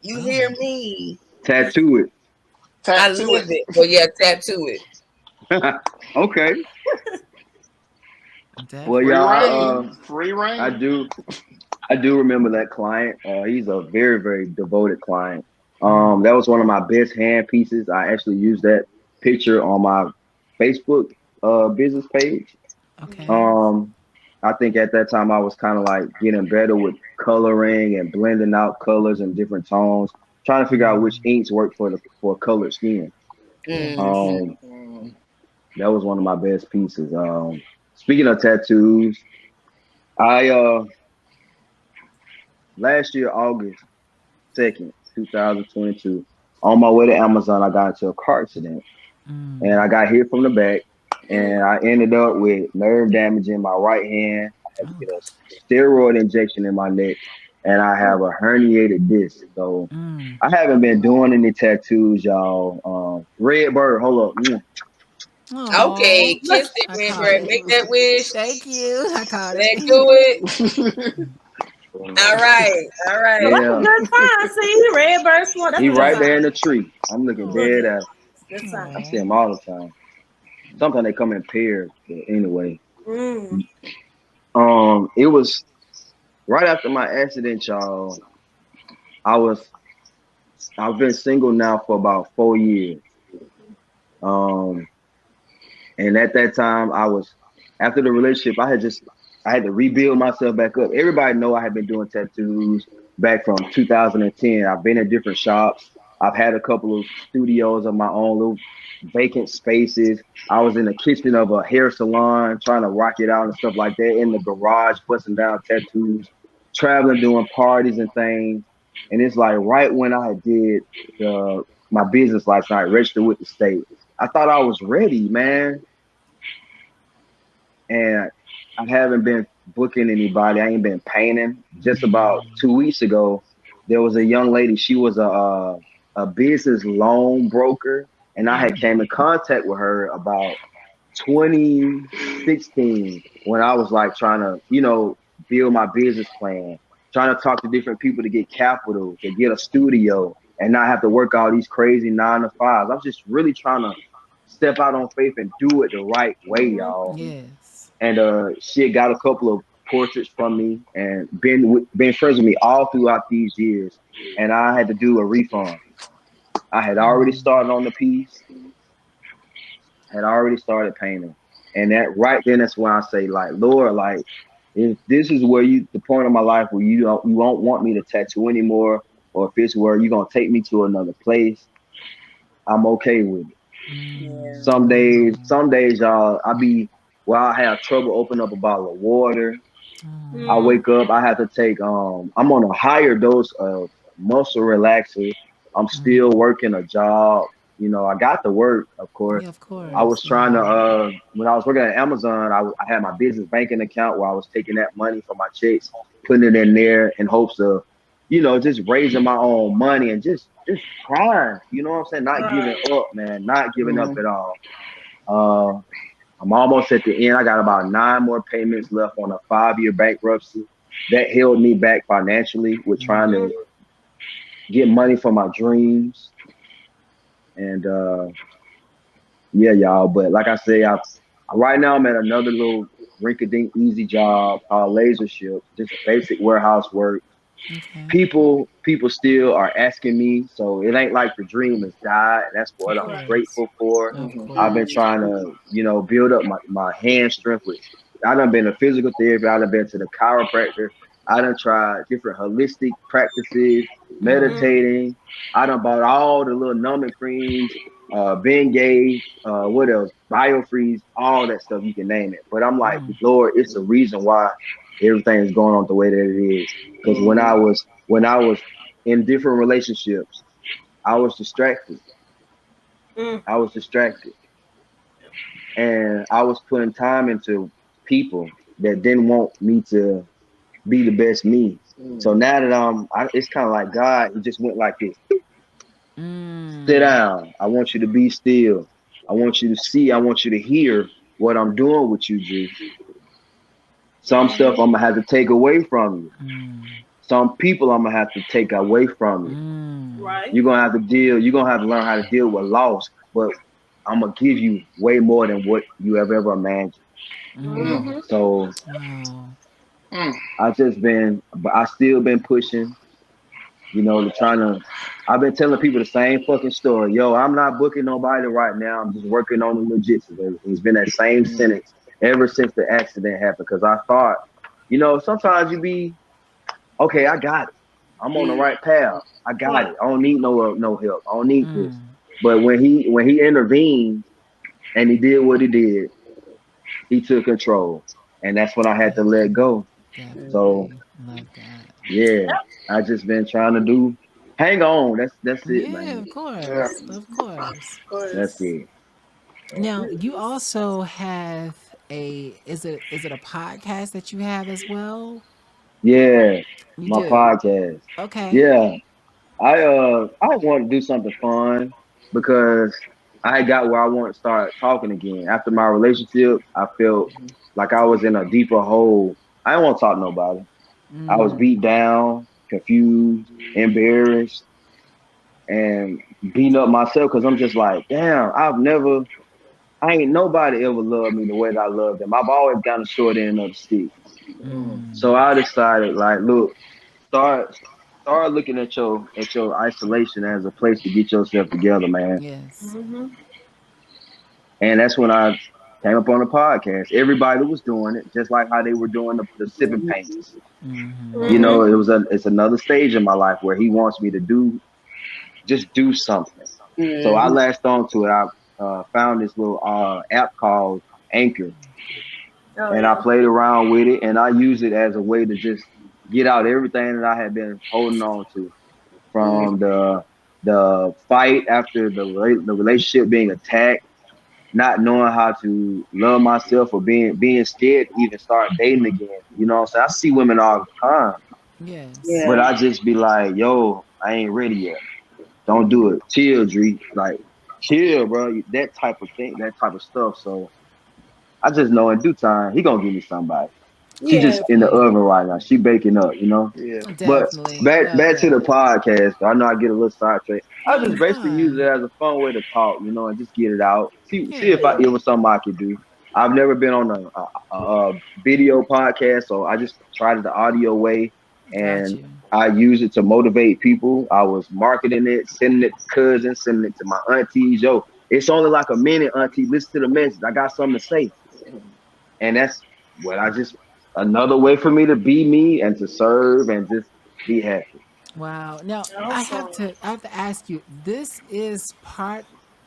You hear Oh, me? Tattoo I Tattoo live it. it. Well, yeah, tattoo it. it. Okay. Well, Free definitely. y'all, reign. Free I reign. do. I do remember that client. He's a very, very devoted client. Mm. That was one of my best hand pieces. I actually used that picture on my Facebook business page. Okay. Um, I think at that time I was kind of like getting better with coloring and blending out colors and different tones, trying to figure out which Mm. inks work for colored skin. Mm. Yes. Um, Mm. that was one of my best pieces. Speaking of tattoos, I last year August 2nd, 2022, on my way to Amazon, I got into a car accident and Mm. I got hit from the back and Mm. I ended up with nerve damage in my right hand. I had to Oh get a God. steroid injection in my neck and I have a herniated disc. So Mm. I haven't been doing any tattoos, y'all. Red Bird, hold up. Okay, Oh, kiss it, I caught Redbird. it. Make that wish. Thank you. I caught Let it. do it. All right. All Well, right. that's a Yeah, good sign. See, red bird swan. That's he a good right there in sign. the tree. I'm looking Look dead at at him. good sign. I see Oh. him all the time. Sometimes they come in pairs, but anyway. Mm. It was right after my accident, y'all. I was I've been single now for about 4 years. Um, and at that time, I was after the relationship. I had to rebuild myself back up. Everybody know I had been doing tattoos back from 2010. I've been in different shops. I've had a couple of studios of my own, little vacant spaces. I was in the kitchen of a hair salon trying to rock it out and stuff like that. In the garage, busting down tattoos, traveling, doing parties and things. And it's like right when I did the my business license, I registered with the state. I thought I was ready, man, and I haven't been booking anybody. I ain't been painting. Just about 2 weeks ago, there was a young lady. She was a business loan broker, and I had Mm. came in contact with her about 2016 when I was like trying to, build my business plan, trying to talk to different people to get capital, to get a studio, and not have to work all these crazy 9 to 5s. I was just really trying to step out on faith and do it the right way, Mm-hmm. y'all. Yes. And she had got a couple of portraits from me and been friends with me all throughout these years. And I had to do a refund. I had already Mm. started on the piece, had already started painting. And that right then, that's why I say, like, Lord, like, if this is where the point of my life where you won't want me to tattoo anymore, or if it's where you're gonna take me to another place, I'm okay with it. Mm. Some days, Mm. some days, y'all, I have trouble opening up a bottle of water. I Mm. wake up, I have to take I'm on a higher dose of muscle relaxer. I'm still working a job. You know, I got to work, of course. Yeah, of I course. was trying to Yeah. when I was working at Amazon, I had my business banking account where I was taking that money from my checks, putting it in there in hopes of, just raising my own money and just trying, you know what I'm saying? Not giving Right. up, man, not giving up Mm-hmm. at all. Uh, I'm almost at the end. I got about 9 more payments left on a 5-year bankruptcy. That held me back financially with trying Mm. to get money for my dreams. And yeah, y'all. But like I say, right now I'm at another little rinky-dink easy job called Laser Ship, just basic warehouse work. Okay. People still are asking me, so it ain't like the dream has died. That's Of what I'm Right. course. grateful for. Of Mm-hmm. I've been course. trying to, build up my hand strength with. I done been to physical therapy. I done been to the chiropractor. I done tried different holistic practices, Mm. meditating. I done bought all the little numbing creams, Bengay, what else, Biofreeze, all that stuff you can name it. But I'm like, Lord, it's a reason why everything is going on the way that it is. Because Mm-hmm. when I was in different relationships, I was distracted. Mm. I was distracted. And I was putting time into people that didn't want me to be the best me. So Mm-hmm. now that it's kind of like God, he just went like this: sit Mm. down. I want you to be still. I want you to see. I want you to hear what I'm doing with you, G. Some stuff Mm-hmm. I'm gonna have to take away from you. Mm. Some people I'm gonna have to take away from you. Mm. Right. You're gonna have to deal. You're gonna have to learn how to deal with loss. But I'm gonna give you way more than what you have ever imagined. Mm. Mm-hmm. Mm-hmm. So Wow. I just been, but I still been pushing. To trying to. I've been telling people the same fucking story. Yo, I'm not booking nobody right now. I'm just working on the logistics. It's been that same Mm-hmm. sentence ever since the accident happened. Because I thought, sometimes you be okay. I got it. I'm on the right path. I got Right. it. I don't need no help. I don't need this. Mm. But when he intervened and he did what he did, he took control, and that's when I had to let Definitely. go. So Definitely. Love that. yeah, Yep. I just been trying to do. Hang on. That's it, Yeah, man. of Yeah. course. Of course. Of That's course. it. So, Now, you also have is it a podcast that you have as well? yeah, You my do. podcast. Okay. Yeah, I want to do something fun because I got where I want to start talking again. After my relationship, I felt like I was in a deeper hole. I didn't want to talk to nobody. I was beat down, confused, embarrassed, and beating up myself because I'm just like, damn, I ain't nobody ever loved me the way that I love them. I've always gotten the short end of the stick. So I decided, like, look, start start looking at your isolation as a place to get yourself together, man. Yes. Mm-hmm. And that's when I came up on the podcast. Everybody was doing it, just like how they were doing the sipping paints. Mm-hmm. It's another stage in my life where he wants me to just do something. So I Mm-hmm. latched on to it. I found this little app called Anchor, Oh and I yeah. played around with it, and I use it as a way to just get out everything that I had been holding on to from the fight after the relationship being attacked, not knowing how to love myself, or being scared to even start dating again. You know what I'm saying? I see women all the time, Yes. but Yeah. I just be like, yo, I ain't ready yet. Don't do it. Chill, Dree. Like, chill, bro. That type of thing, that type of stuff. So I just know in due time he gonna give me somebody. She Yeah. just in the Definitely. oven right now. She baking up. Yeah. But Definitely. Love back to the that. podcast. I know I get a little sidetracked. I No, just you're basically use it fine. as a fun way to talk, and just get it out. See if Yeah. it was something I could do. I've never been on a video podcast, so I just tried it the audio way, Got and you. I use it to motivate people. I was marketing it, sending it to cousins, sending it to my aunties. Yo, it's only like a minute, auntie. Listen to the message. I got something to say, and that's what I just another way for me to be me and to serve and just be happy. Wow. Now Awesome. I have to ask you,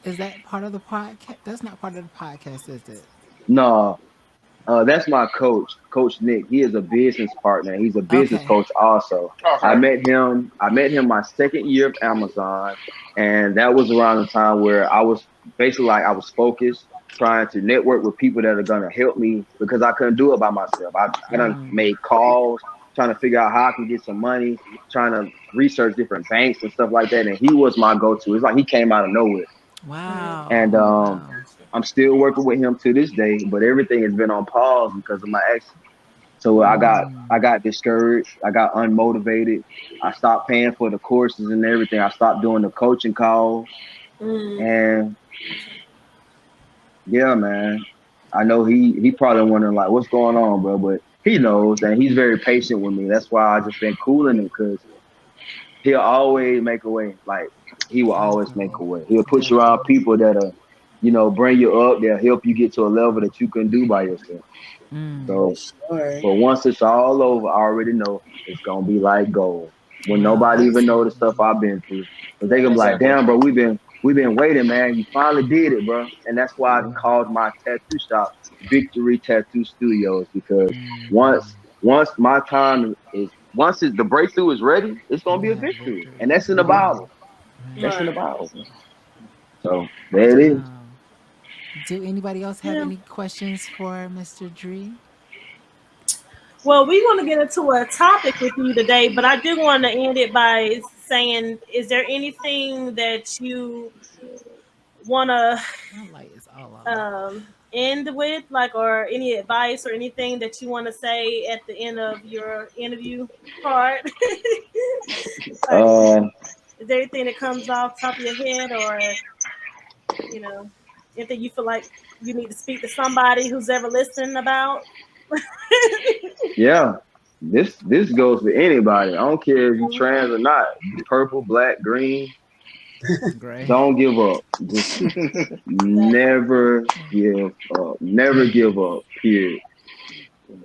is that part of the podcast? That's not part of the podcast, is it? No, That's my coach, Coach Nick. He is a business partner. He's a business Okay. coach also. I Okay. met him. I met him my second year of Amazon, and that was around the time where I was basically like I was focused, trying to network with people that are gonna help me because I couldn't do it by myself. I done made calls, trying to figure out how I can get some money, trying to research different banks and stuff like that. And he was my go-to. It's like he came out of nowhere. And Wow. Wow. I'm still working with him to this day, but everything has been on pause because of my accident. So I got discouraged. I got unmotivated. I stopped paying for the courses and everything. I stopped doing the coaching calls. Mm. And yeah, man, I know he probably wondering like what's going on, bro. But he knows, and he's very patient with me. That's why I just been cooling it because he'll always make a way. Like he will always make Definitely. a way. He'll put you around Definitely. people that are, bring you up. They'll help you get to a level that you couldn't do by yourself. For So, sure. but once it's all over, I already know it's gonna be like gold. When Wow. nobody even know the stuff Absolutely. I've been through, but they gonna be like, Exactly. "Damn, bro, we've been waiting, man. You finally did it, bro." And that's why I called my tattoo shop Victory Tattoo Studios because once my time is once the breakthrough is ready, it's gonna You be a have victory, victory. and that's in the Right. Bible. Right. That's in the Right. Bible. So there it is. Wow. Do anybody else have Yeah. any questions for Mr. Dree? Well, we want to get into a topic with you today, but I do want to end it by saying, is there anything that you want to My light is all off. end with, like, or any advice or anything that you want to say at the end of your interview part? Like, Uh, is there anything that comes off top of your head, or you know, anything you feel like you need to speak to somebody who's ever listening about? yeah. This goes for anybody. I don't care if you trans or not. Purple, black, green. Gray. Don't give up. Just Exactly. never give up. Never give up. Period.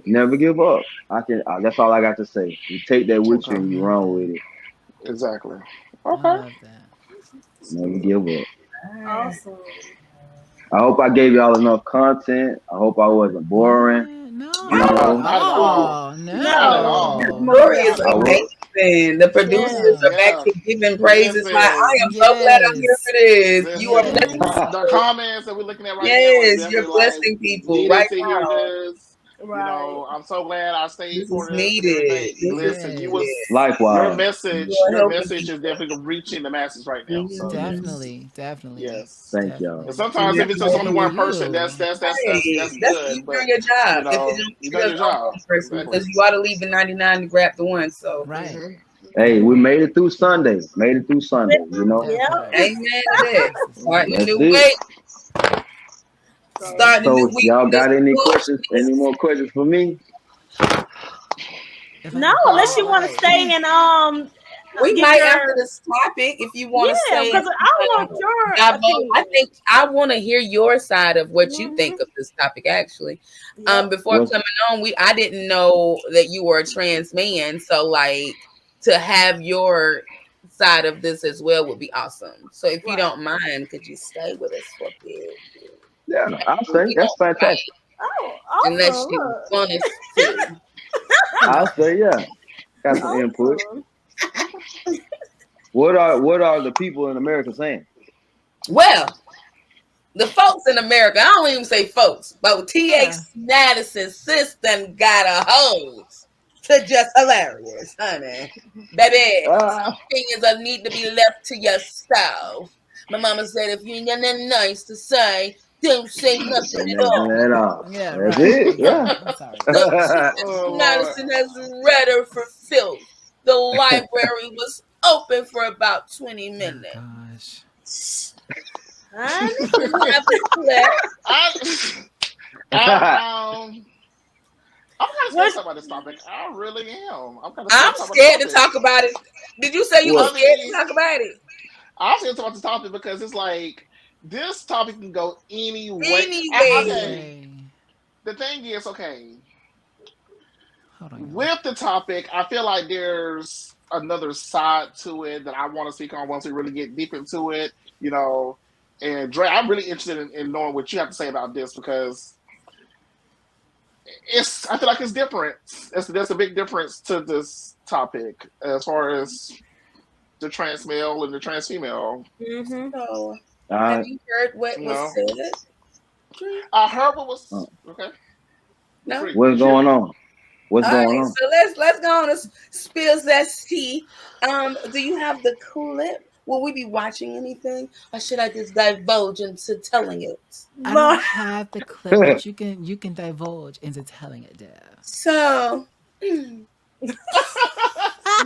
Never give up. I can. That's all I got to say. You take that with you Okay. I and you love run with that. it. Exactly. I Okay. love that. Never give up. Awesome. I hope I gave y'all enough content. I hope I wasn't boring. Yeah, no, You not at No, know, not at all. all. Not at No, The all. No. story is I definitely. will. amazing. The producers Yeah. are Yeah. actually giving praises. Like, I Listen, am so glad I'm here Yes. for this. You are listen. blessing Hmm. The people. comments that we're looking at right now is Yes, you're definitely like blessing people needed right to hear now. this. Right. I'm so glad I stayed This for is this and needed. everything. This is Listen, Yes. Likewise. you are your helping message is people. definitely reaching the masses right now. So Mhm. yes, Definitely. Definitely. yes. Thank y'all. And Definitely. And sometimes if that's it's And just all only thank we one need. person, you. Right. that's That's good. you're doing But your job. If it's you just done your job. one person, Exactly. because you ought to leave the 99 to grab the one. So, Right. Hey, we made it through Sunday. Made it through Sunday. You know, Yep. Definitely. amen to that. This is Starting a that's new amazing. it. week. So, Starting a new So week y'all with this got any book. questions? Any more questions for me? If I no, could find unless my you want to light. stay and We give might after your, this topic, if you want to yeah, say and because I want your divulge. I opinion. think I want to hear your side of what you Hmm. think of this topic. Actually, Yep. before What's coming on, I didn't know that you were a trans man. So, like, to have your side of this as well would be awesome. So, if you Right. don't mind, could you stay with us for a bit? yeah? I'll If say you that's don't fantastic. Oh, mind, unless awesome. you Look. want us to. I'll say yeah. Got some input. Awesome. What are the people in America saying? Well, the folks in America, I don't even say folks, but Yeah. TX Madison system got a hold to just hilarious, honey. Baby, some Ah, opinions that need to be left to yourself. My mama said, if you ain't got nothing nice to say, don't say nothing say at nothing all. at all. Yeah, That's right. it. Yeah. Exactly. I'm sorry. So TX Oh Lord. Madison has read her for filth. The library was open for about 20 Oh minutes. gosh. Honey. Nevertheless, I I I'm kind of scared What? to talk about this topic. I really am. I'm kind of scared I'm to talk about the scared to topic. talk about it. Did you say you were What? I scared to mean, talk about it? I'm scared to talk about the topic because it's like this topic can go any way. Anyway, Okay, Anyway. the thing is, okay, Hold on, y'all. with the topic, I feel like there's another side to it that I want to speak on once we really get deep into it. You know, and Dre, I'm really interested in knowing what you have to say about this because it's I feel like it's different. There's a big difference to this topic as far as the trans male and the trans female. Mm-hmm. So, have Uh, you heard what You was know, said? Dree? I heard what uh, was okay. No. Dree, what's did you hear going me? on? What's All going right, on? so let's go on and spill that tea. Do you have the clip? Will we be watching anything, or should I just divulge into telling it? I don't Lord, have the clip, but you can divulge into telling it, Dev. So,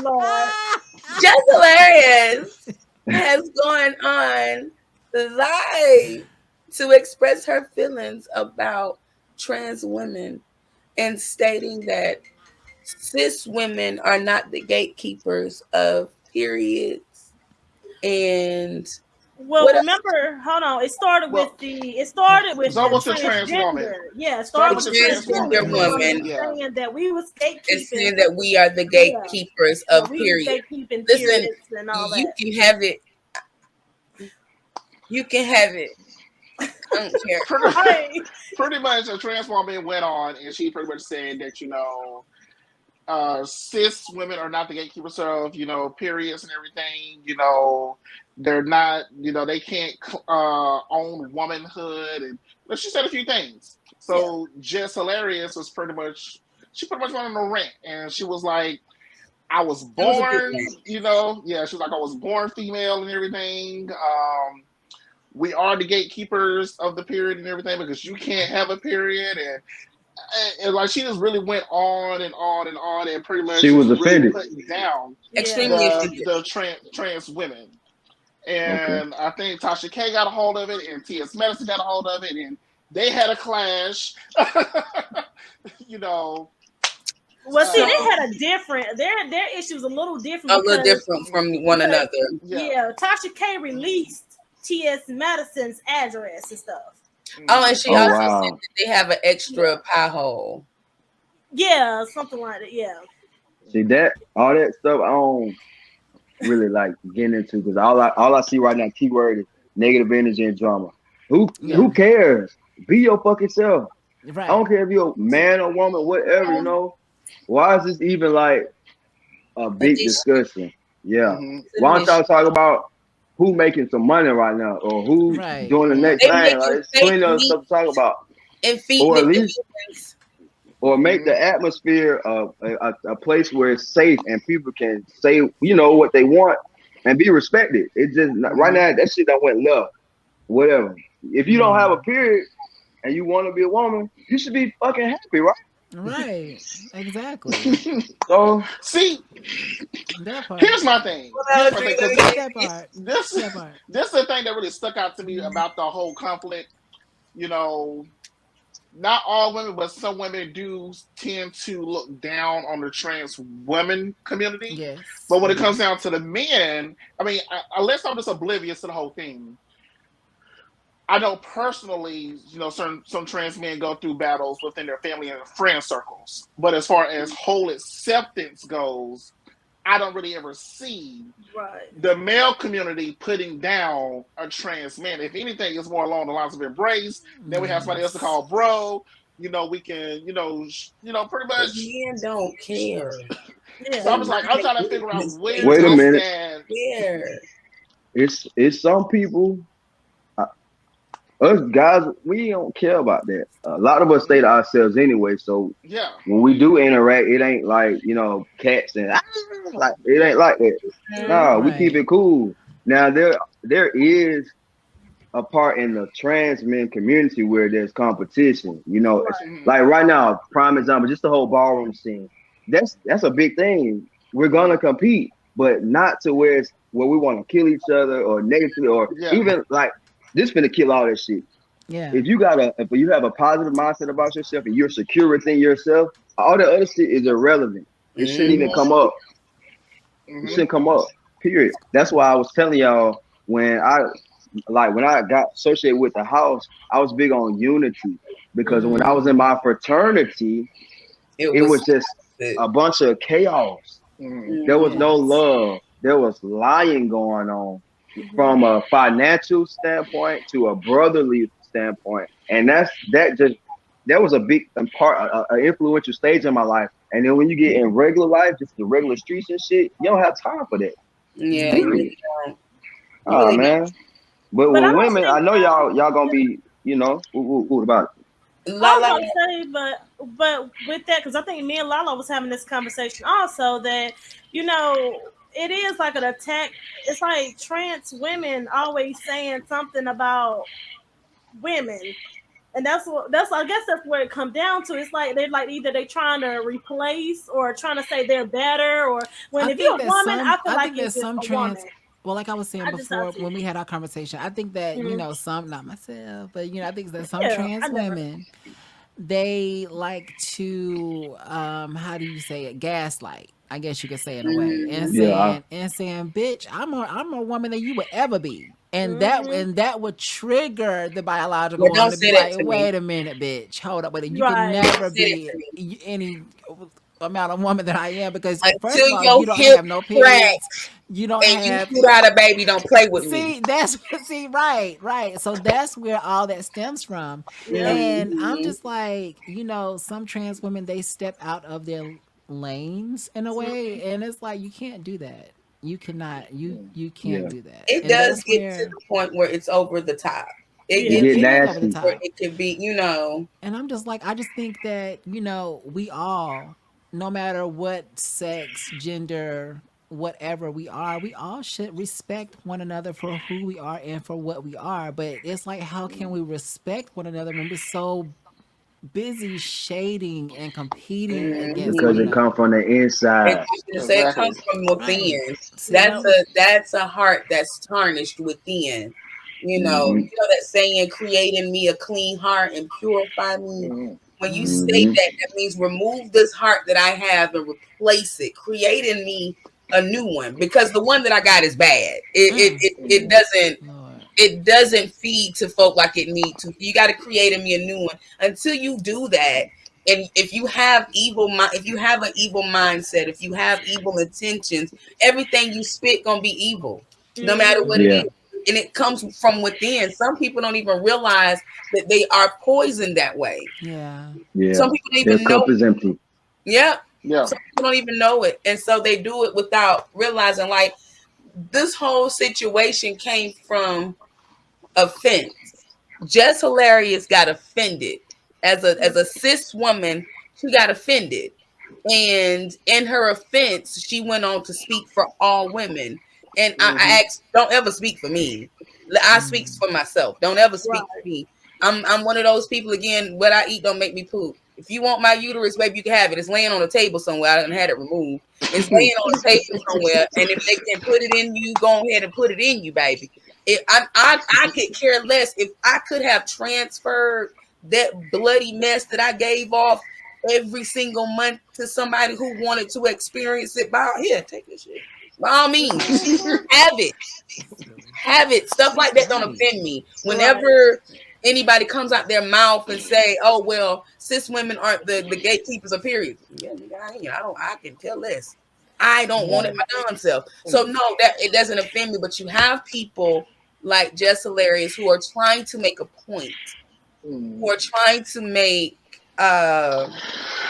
Lord. Just Hilarious has gone on live to express her feelings about trans women and stating that cis women are not the gatekeepers of periods and Well, what else? remember, hold on. Well, It started with so the what's a trans woman? transgender. Yeah, it Start started The with with the the trans transgender woman. transgender Yes. woman woman Yeah. saying that we was is gatekeeping. saying that we are the Yeah, gatekeepers yeah, of we was period. gatekeeping Listen, periods and all you that. can have it. You can have it. I don't care. Pretty, Right. pretty much a trans woman went on and she pretty much said that, cis women are not the gatekeepers of, periods and everything. They're not, they can't own womanhood. And but she said a few things. Yeah. So Jess Hilarious was she pretty much went on a rant and she was like, I was It was a good born, one. yeah, she was like, I was born female and everything. We are the gatekeepers of the period and everything because you can't have a period and like she just really went on and on and on and pretty much She was just really offended. putting down Yeah. Extremely offended. the trans women. Okay. And I think Tasha K got a hold of it and T.S. Madison got a hold of it and they had a clash. you know, Well, see, So they uh, had a different. Their issues a little different a little because different from one another. yeah. yeah, Tasha K released T.S. Madison's address and stuff. Oh, Mhm. and she Oh also said wow. that they have an Yeah, extra pie hole. yeah, something like that. Yeah, See that all that stuff I don't really like getting into because all I see right now keyword is negative energy and drama. Yeah. Who cares? Be your fucking self. I Right. don't care if you're a man or woman, whatever, you know. Why is this even like a big Addition. discussion? Yeah. Mhm. It's Why don't admission. y'all talk about who making some money right now or who Right. doing the next They thing? Like making there's fake plenty of meat stuff to talk about. and feet Or at licking least humans. or make Mhm. the atmosphere of a place where it's safe and people can say, what they want and be respected. It just right Mhm. now that shit that went left. Whatever. If you don't have a Mm. period and you want to be a woman, you should be fucking happy, right? Right. Exactly. So See, That part. here's my thing. Well, Here's my thing Adri, because let Say me that part. this Say that part. this is the thing that really stuck out to me about the whole conflict. You know, not all women, but some women do tend to look down on the trans women community. Yes. But when it Yeah. comes down to the men, I mean, unless I'm just oblivious to the whole thing, I know personally, some trans men go through battles within their family and friend circles. But as far as whole acceptance goes, I don't really ever see right. the male community putting down a trans man. If anything, it's more along the lines of embrace. Then we have somebody else to Yes. call bro. We can, pretty because much. men don't care. So Yeah, I'm They just like, I'm like trying to figure out witness. They where wait a we don't minute. stand. care. It's some people. uh, Us guys, we don't care about that. A lot of us stay to Mm, ourselves anyway. So yeah. when we do interact, it ain't like cats and like it ain't like that. Mhm. Nah, we keep Right. it cool. Now there is a part in the trans men community where there's competition. It's right. Mm, like right now, prime example, just the whole ballroom scene. That's a big thing. We're gonna mm, compete, but not to where we want to kill each other or negatively or yeah. even like this finna kill all that shit. Yeah. If you have a positive mindset about yourself and you're secure within yourself, all the other shit is irrelevant. It shouldn't even Mhm. Mm, come up. It mm, shouldn't come up. Period. That's why I was telling y'all when I got associated with the house, I was big on unity because when I was in Mm. my fraternity, It it was was just it. a bunch of chaos. mm, There was Mhm. no Yes. love. There was lying going on from a financial standpoint to a brotherly standpoint, and that just that was a big part, influential stage in my life. And then when you get in regular life, just the regular streets and shit, you don't have time for that. Yeah, you Period. really don't. You Oh really don't. man. But But I with don't women, I think know y'all gonna be, what about it? La I was la. about to say, but with that, because I think me and Lala was having this conversation also that it is like an attack. It's like trans women always saying something about women, and that's I guess that's where it comes down to. It's like they're like either they trying to replace or trying to say they're better, or when if you're a woman, I feel I like think you're that just some a woman. trans, well, like I was saying I just I before see. when we had our conversation, I think that, Mm-hmm. some, not myself, but, I think that some Yeah, I trans never. women, they like to, how do you say it, gaslight, I guess you could say, in a way, and Mm, Yeah, saying, bitch, I'm a woman than you would ever be. Mm-hmm. And that would trigger the biological yeah, woman don't to be say that like, to me. wait a minute, bitch, hold up, but you can Right. Don't never say that be to me. any amount of woman that I am, because first Until of all, your you don't hip have no crack periods, you don't and you have. shoot out a baby, don't play with me. See, that's see, right. So that's where all that stems from, Yep. and I'm Hmm. just like, some trans women, they step out of their lanes in a way, and it's like you can't do that. You cannot. You can't yeah. do that, It and does that's get to where the point where it's over the top. It It Yeah. gets get to it the is over the nasty. point where top. it can be. And I'm just like, I just think that, we all, no matter what sex, gender, whatever we all should respect one another for who we are and for what we are. But it's like, how can we respect one another when we're so busy shading and competing against one Because it Hmm. come another? from the And inside. I was gonna say it Exactly. comes from Right. within. That's See? Yep. a heart that's tarnished within. Hmm. That saying, creating me a clean heart and purify me. Mm-hmm. When you state Hmm. that, that means remove this heart that I have and replace it, creating me a new one. Because the one that I got is bad. Mm-hmm. Lord. It doesn't feed to folk like it need to. You got to create in me a new one. Until you do that, and if you have if you have an evil mindset, if you have evil intentions, everything you spit gonna be evil, no matter Mm-hmm. what it Yeah, is. And it comes from within. Some people don't even realize that they are poisoned that way. Yeah. yeah. Some people don't Their even know. cup is empty. Yeah, Yeah. some people don't even know it, and so they do it without realizing. Like, this whole situation came from offense. Jess Hilarious got offended as a cis woman. She got offended, and in her offense, she went on to speak for all women. And Mm-hmm. I asked, "Don't ever speak for me. I speak for myself. Don't ever speak for Right. me. I'm one of those people again. What I eat don't make me poop. If you want my uterus, baby, you can have it. It's laying on a table somewhere. I done had it removed. It's laying on a table somewhere. And if they can put it in you, go ahead and put it in you, baby. I could care less if I could have transferred that bloody mess that I gave off every single month to somebody who wanted to experience it. By here, take this shit. By all means, Mm-hmm. have it. Silly. Have it. Stuff like that don't Right. offend me. Right. Whenever anybody comes out their mouth and say, "Oh well, cis women aren't the gatekeepers of periods." Yeah, nigga, I ain't. I don't. I can tell less. I don't want it Yeah. my darn self. So no, that it doesn't offend me. But you have people like Jess Hilarious who are trying to make a point, who Mm-hmm. are trying to make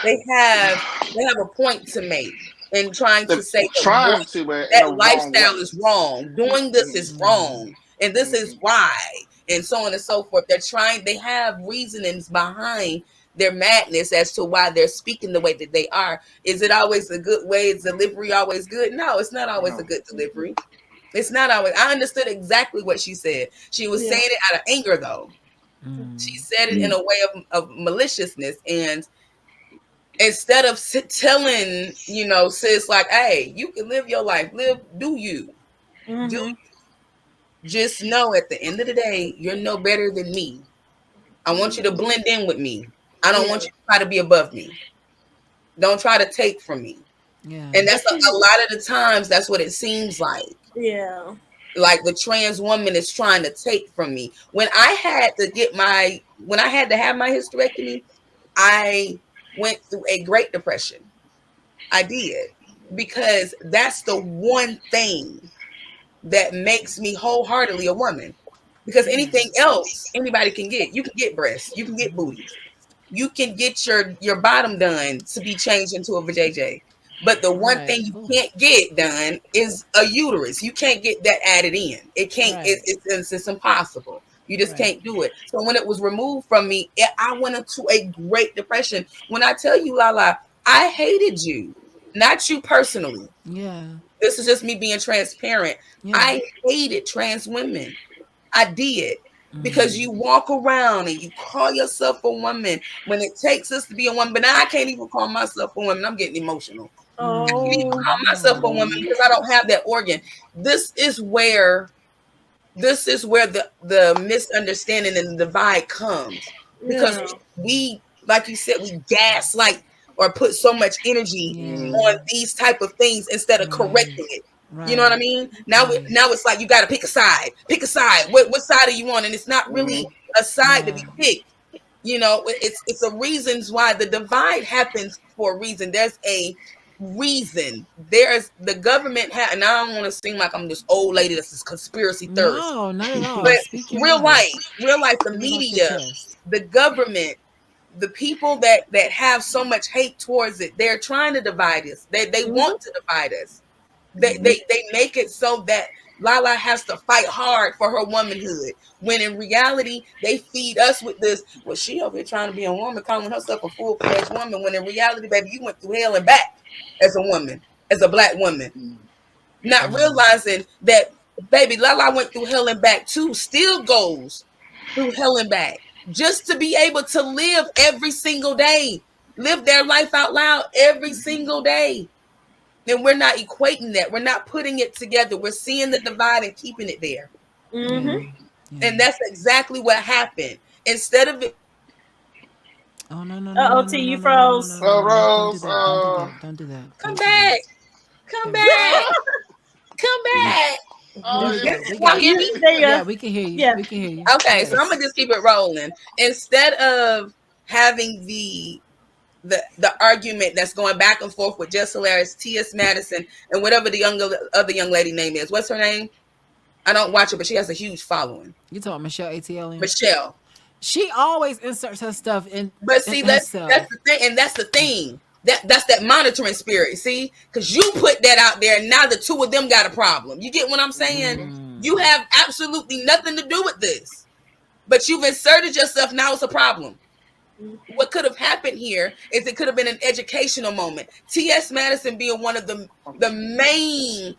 they have they have a point to make, and trying They're to say that trying to, but in that a wrong lifestyle way. is wrong, doing this is wrong, and this is Mm-hmm. why, and so on and so forth. They have reasonings behind their madness as to why they're speaking the way that they are. Is it always a good way? Is delivery always good? No, it's not always a No. good delivery. It's not always. I understood exactly what she said. She was Yeah. saying it out of anger, though. She said it in Mm. a way of maliciousness, and instead of telling sis, like, hey, you can live your life, do you do Mm-hmm. just know at the end of the day you're no better than me. I want you to Mm-hmm. blend in with me. I don't want Yeah. you to try to be above me. Don't try to take from me. Yeah. And But that's a see, lot of the times that's what it seems yeah. like the trans woman is trying to take from me. When I had to have my hysterectomy, I went through a great depression. I did, because that's the one thing that makes me wholeheartedly a woman. Because anything else, anybody can get. You can get breasts, you can get booties. you can get your bottom done to be changed into a vajayjay. But the one Right. thing you Ooh. can't get done is a uterus. You can't get that added in. It can't. Right. It's impossible. You just Right. can't do it. So when it was removed from me, I went into a great depression. When I tell you, Lala, I hated you, not you personally. Yeah. This is just me being transparent. Yeah. I hated trans women. I did. Because Mm. you walk around and you call yourself a woman when it takes us to be a woman. But now I can't even call myself a woman. I'm getting emotional. I can't even Oh, call Mm. myself a woman Oh. because I don't have that organ. This is where this is where the misunderstanding and the divide comes because yeah. we like you said, we gaslight or put so much energy Yeah. on these type of things instead of Right. correcting it. You know what I Right. mean? Now Right. now it's like you got to pick a side. Pick a side. What side are you on? And it's not really a side to Yeah. be picked. You know, it's a reasons why the divide happens for a reason. There's a reason. There's the government and I don't want to seem like I'm this old lady that's this conspiracy theorist, No, not at all. but Speak your mind. real life, the Get it off your media, chest. the government, the people that have so much hate towards it, they're trying to divide us. They Mhm. want to divide us. They make it so that Lala has to fight hard for her womanhood. When in reality, they feed us with this. Well, she over here trying to be a woman, calling herself a full-fledged woman. When in reality, baby, you went through hell and back as a woman, as a black woman, not realizing that, baby, Lala went through hell and back too. Still goes through hell and back just to be able to live every single day, live their life out loud every single day. And we're not equating that. We're not putting it together. We're seeing the divide and keeping it there. Yeah. Mhm. Yeah. And that's exactly what happened. Instead of it, Oh no no no Uh oh, no T, no no you no no no no froze. no no! Don't do Rose, that! Don't do that! Don't do that! come Don't do that! back, come There we go. back, come back. There oh, we go. We Y'all got hear you. me? There you Yeah, go. we can hear you. Yeah. We can hear you. Okay, so I'm Yes. gonna just keep it rolling. Instead of having the argument that's going back and forth with Jess Hilarious, T.S. Madison, and whatever the other young lady name is. What's her name? I don't watch it, but she has a huge following. You talking Michelle ATLian? Michelle. She always inserts her stuff But in see, that's herself. the thing, and that's the thing. That's that monitoring spirit. See, because you put that out there, and now the two of them got a problem. You get what I'm saying? You Mm. have absolutely nothing to do with this, but you've inserted yourself. Now it's a problem. What could have happened here is it could have been an educational moment. T.S. Madison being one of the main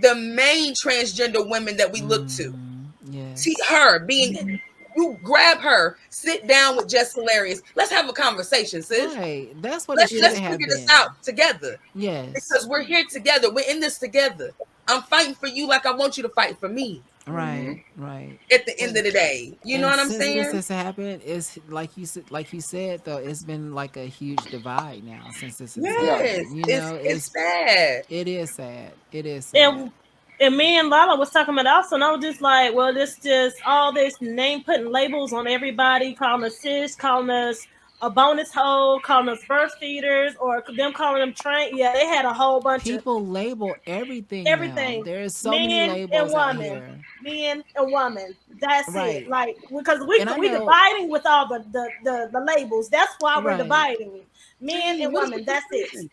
the main transgender women that we look to. Mm. See Yes. her being you grab her, sit down with Jess Hilarious. Let's have a conversation, sis. Right. That's what it Let's should let's have figure this been. out together Yes. because we're here together. We're in this together. I'm fighting for you like I want you to fight for me Right. Right. at the end of the day. You know And what I'm since this saying? has happened, it's like you said though, it's been like a huge divide now since this has yeah. Yes. happened. You It's know, it's sad. it is sad. It is sad. And and me and Lala was talking about it also, and I was just like, well, this just all this name putting labels on everybody, calling us sis, calling us a bonus hole, calling us birth feeders, or them calling them train. Yeah, they had a whole bunch of People label everything now. everything. There's so many Men and labels out women. here. Men and women. That's it. Right. Like because we And I we know dividing with all the labels. That's why we're right. dividing. Men Dang, and what is women. with this That's it. person?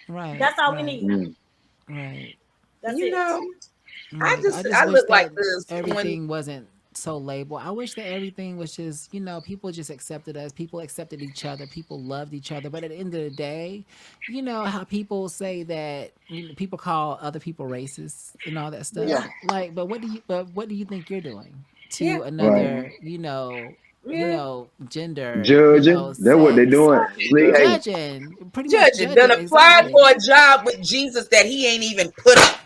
Right. That's all we Right. need. Right. That's You it. know, Right. I just I wish look like that this when everything wasn't so labeled. I wish that everything was just, people just accepted us. People accepted each other. People loved each other. But at the end of the day, you know how people say that people call other people racist and all that stuff. Yeah. Like, but what do you think you're doing yeah, to Right. another, yeah. gender, Judging. That's what they sex, doing. Slick. Hey, judging, pretty much Judging done judging applied exactly. for a job with Jesus that he ain't even put up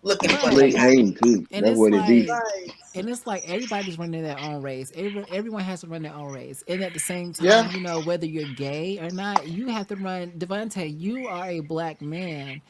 looking for slick Right. somebody. hating too. And That's it's what it be. like Right. and it's like everybody's running their own race. Everyone has to run their own race. And at the same Yeah. time, whether you're gay or not, you have to run. Devontae, you are a black man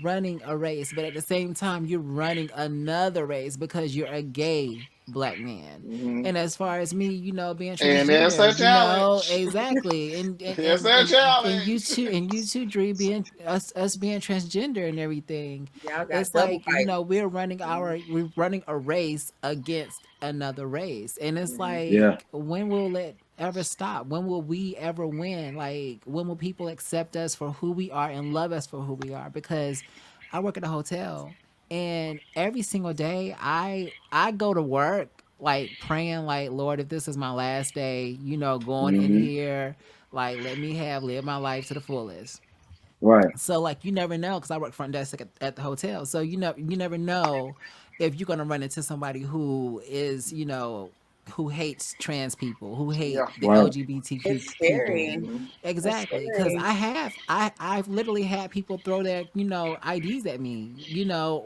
running a race, but at the same time, you're running another race because you're a gay black man. hmm And as far as me, being And it's a transgender, challenge. exactly, and and It's and a and challenge. you too, Dree, being us being transgender and everything. Y'all got It's double like fight. we're running a race against another race, and it's Mhm. like Yeah. when will it? ever stop? When will we ever win? Like, when will people accept us for who we are and love us for who we are? Because I work at a hotel, and every single day I go to work like praying, like, Lord, if this is my last day, going in Hmm. here, like, let me live my life to the fullest. Right. So, like, you never know, because I work front desk at the hotel. So you never know if you're gonna run into somebody who is, who hates trans people, who hate Yeah. the Right. LGBTQ It's people. scary. Mhm. It's Exactly, because scary. I've literally had people throw their, IDs at me,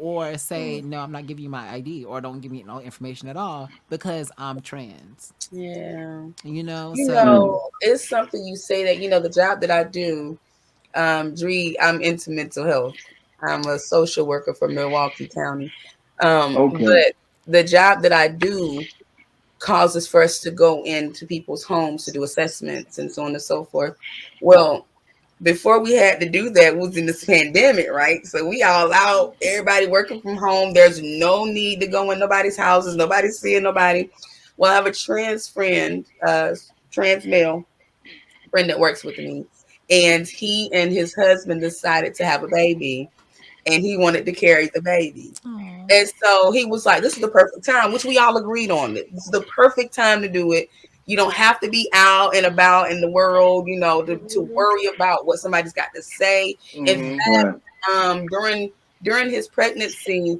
or say, Mm. no, I'm not giving you my ID, or don't give me no information at all because I'm trans. Yeah. So Mm. It's something you say that, the job that I do, Dree, I'm into mental health. I'm a social worker for Milwaukee County. Okay. But the job that I do causes for us to go into people's homes to do assessments and so on and so forth. Well, before we had to do that, we was in this pandemic, right? So we all out, everybody working from home. There's no need to go in nobody's houses. Nobody's seeing nobody. Well, I have a trans friend, trans male friend that works with me, and he and his husband decided to have a baby, and he wanted to carry the baby. oh, And so he was like, this is the perfect time, which we all agreed on. This is the perfect time to do it. You don't have to be out and about in the world, to worry about what somebody's got to say. In Mhm. Right. during his pregnancy,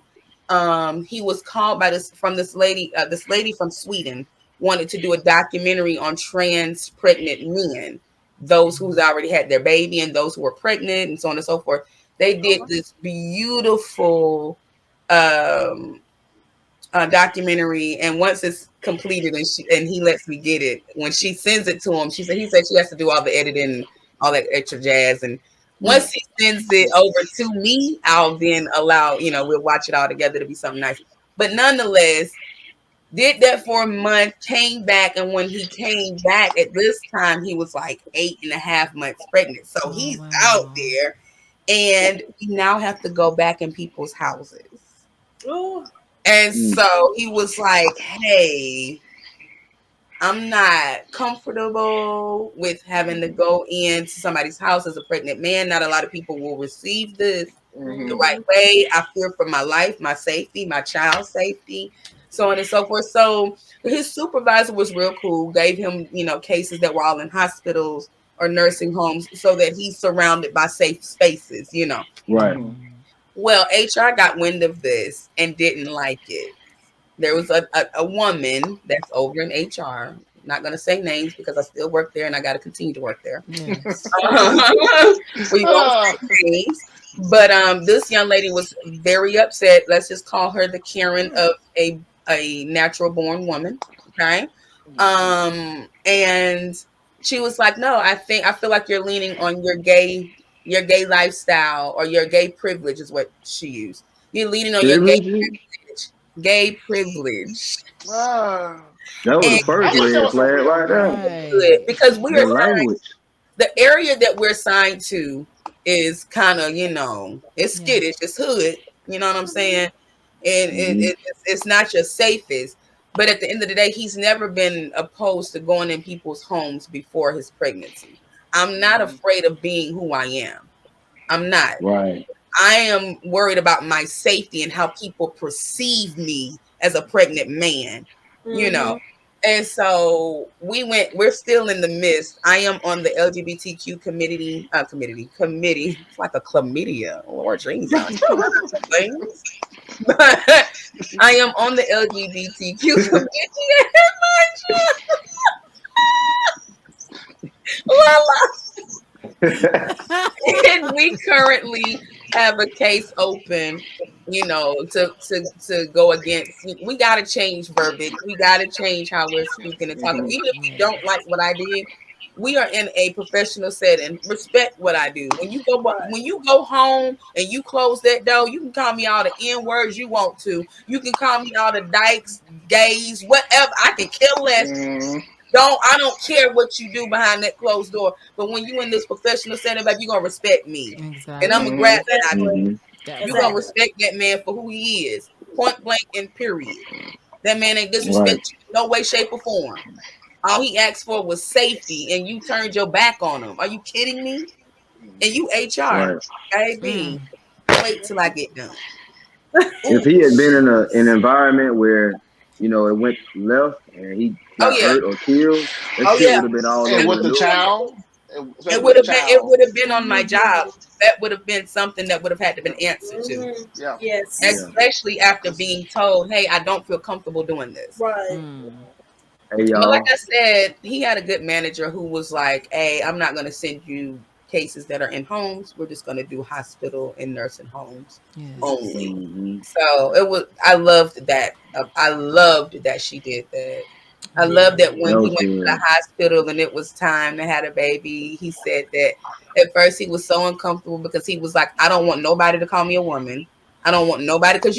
he was called by this lady from Sweden wanted to do a documentary on trans pregnant men, those who's already had their baby and those who were pregnant and so on and so forth. They did this beautiful um documentary, and once it's completed and he lets me get it, when she sends it to him, he said she has to do all the editing, all that extra jazz, and once he sends it over to me, I'll then allow, we'll watch it all together to be something nice. But nonetheless, did that for a month, came back, and when he came back at this time, he was like 8.5 months pregnant. So oh he's out wow. there, and we now have to go back in people's houses. Ooh. And Mm. so he was like, hey, I'm not comfortable with having to go into somebody's house as a pregnant man. Not a lot of people will receive this the Mhm. right Mhm. way. I fear for my life, my safety, my child's safety, so on and so forth. So his supervisor was real cool, gave him, cases that were all in hospitals or nursing homes so that he's surrounded by safe spaces. Right. Mhm. Well, HR got wind of this and didn't like it. There was a woman that's over in HR. Not going to say names because I still work there and I got to continue to work there. Yes. We won't Ah. say names, but this young lady was very upset. Let's just call her the Karen of a natural born woman. Okay, and she was like, "No, I feel like you're leaning on your gay lifestyle or your gay privilege is what she used. You're leaning on your Privileges. gay privilege." Ah. That was And the I first wish there red was some flag real. right there. good Right. because we The are language. the area that we're assigned to is kind of, it's Yeah. skittish, it's hood, you know what I'm saying? And Hmm. it's not your safest. But at the end of the day, he's never been opposed to going in people's homes before his pregnancy. I'm not Mhm. afraid of being who I am. I'm not. Right. I am worried about my safety and how people perceive me as a pregnant man, you know. Mhm. And so we're still in the midst. I am on the LGBTQ committee. It's like a chlamydia. Lord Jesus. Things. But I am on the LGBTQ committee. And we currently have a case open, to go against. We got to change verbiage. We got to change how we're speaking and talking. Mhm. Even if you Yeah. don't like what I did, we are in a professional setting. Respect what I do. Right. When you go home and you close that door, you can call me all the N words you want to. You can call me all the dykes, gays, whatever. I can care less. Mhm. I don't care what you do behind that closed door. But when you in this professional setting, baby, you're gonna respect me. And I'm gonna Exactly. grab Mhm. that out of you. Exactly. Hmm. That You're gonna part. Exactly. respect that man for who he is. Point blank and period. That man ain't Right. disrespect you in no way, shape, or form. All he asked for was safety, and you turned your back on him. Are you kidding me? And you HR, Right. baby. Wait till I get done. If Ooh. he had been in an environment where, it went left and he Oh got yeah. hurt or killed, that Oh shit yeah. would have been all And It over with the the news. child, It especially with would the have been. It child. would have been on my job. That would have been something that would have had to been Yeah, answered to, Mhm. yeah. Yes. Yeah. especially after Cause being told, "Hey, I don't feel comfortable doing this." Right. Hey But like y'all. I said, he had a good manager who was like, "Hey, I'm not going to send you cases that are in homes. We're just going to do hospital and nursing homes Yes. only." Hmm. So it was. I loved that. I loved that she did that. I Yeah. love that when That he was went to the good. hospital and it was time to have a baby, he said that at first he was so uncomfortable because he was like, I don't want nobody to call me a woman. I don't want nobody because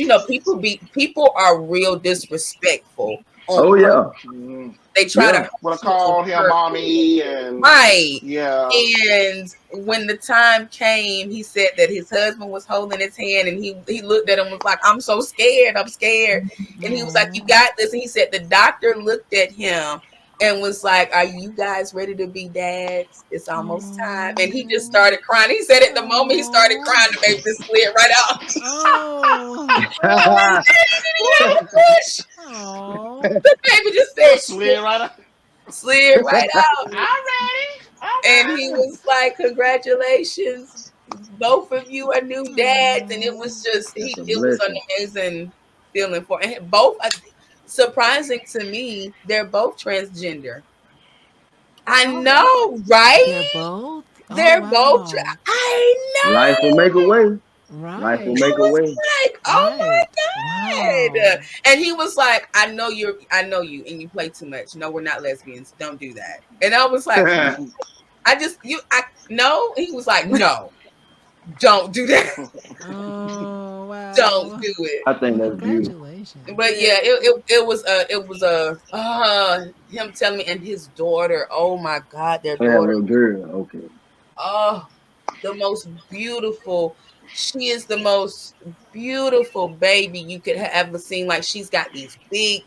people are real disrespectful on Oh purpose. yeah. They try to Yeah. hurt wanna you on call him purpose. mommy and Right. yeah. And when the time came, he said that his husband was holding his hand and he looked at him and was like, I'm so scared. I'm scared. And he was like, you Oh. got this. And he said the doctor looked at him and was like, are you guys ready to be dads? It's almost time. And he just Oh. started crying. He said at the moment he started Oh. crying, the baby just slid right out. Oh. Little push. Oh. The baby just said, Just slid right up. slid right out. I'm ready. And he was like, congratulations, both of you are new dads. And it was just That's a it was an blessing. amazing feeling for, and both surprising to me, they're both transgender. I Okay. know, They're right? both? Oh, They're both wow. I Life will make a know. way. Life will Right. I make a was way. like, oh Right. my Wow. God. And he was like, I know you and you play too much. No, we're not lesbians. Don't do that. And I was like, I just you I no. He was like, no, don't do that. Oh, Don't wow. do it. I think Well, that's beautiful. But congratulations. yeah, Yeah. it was a him telling me and his daughter. Oh my God, their Oh, that daughter. little girl. Okay. Oh, the most beautiful. She is the most beautiful baby you could have ever seen. Like she's got these big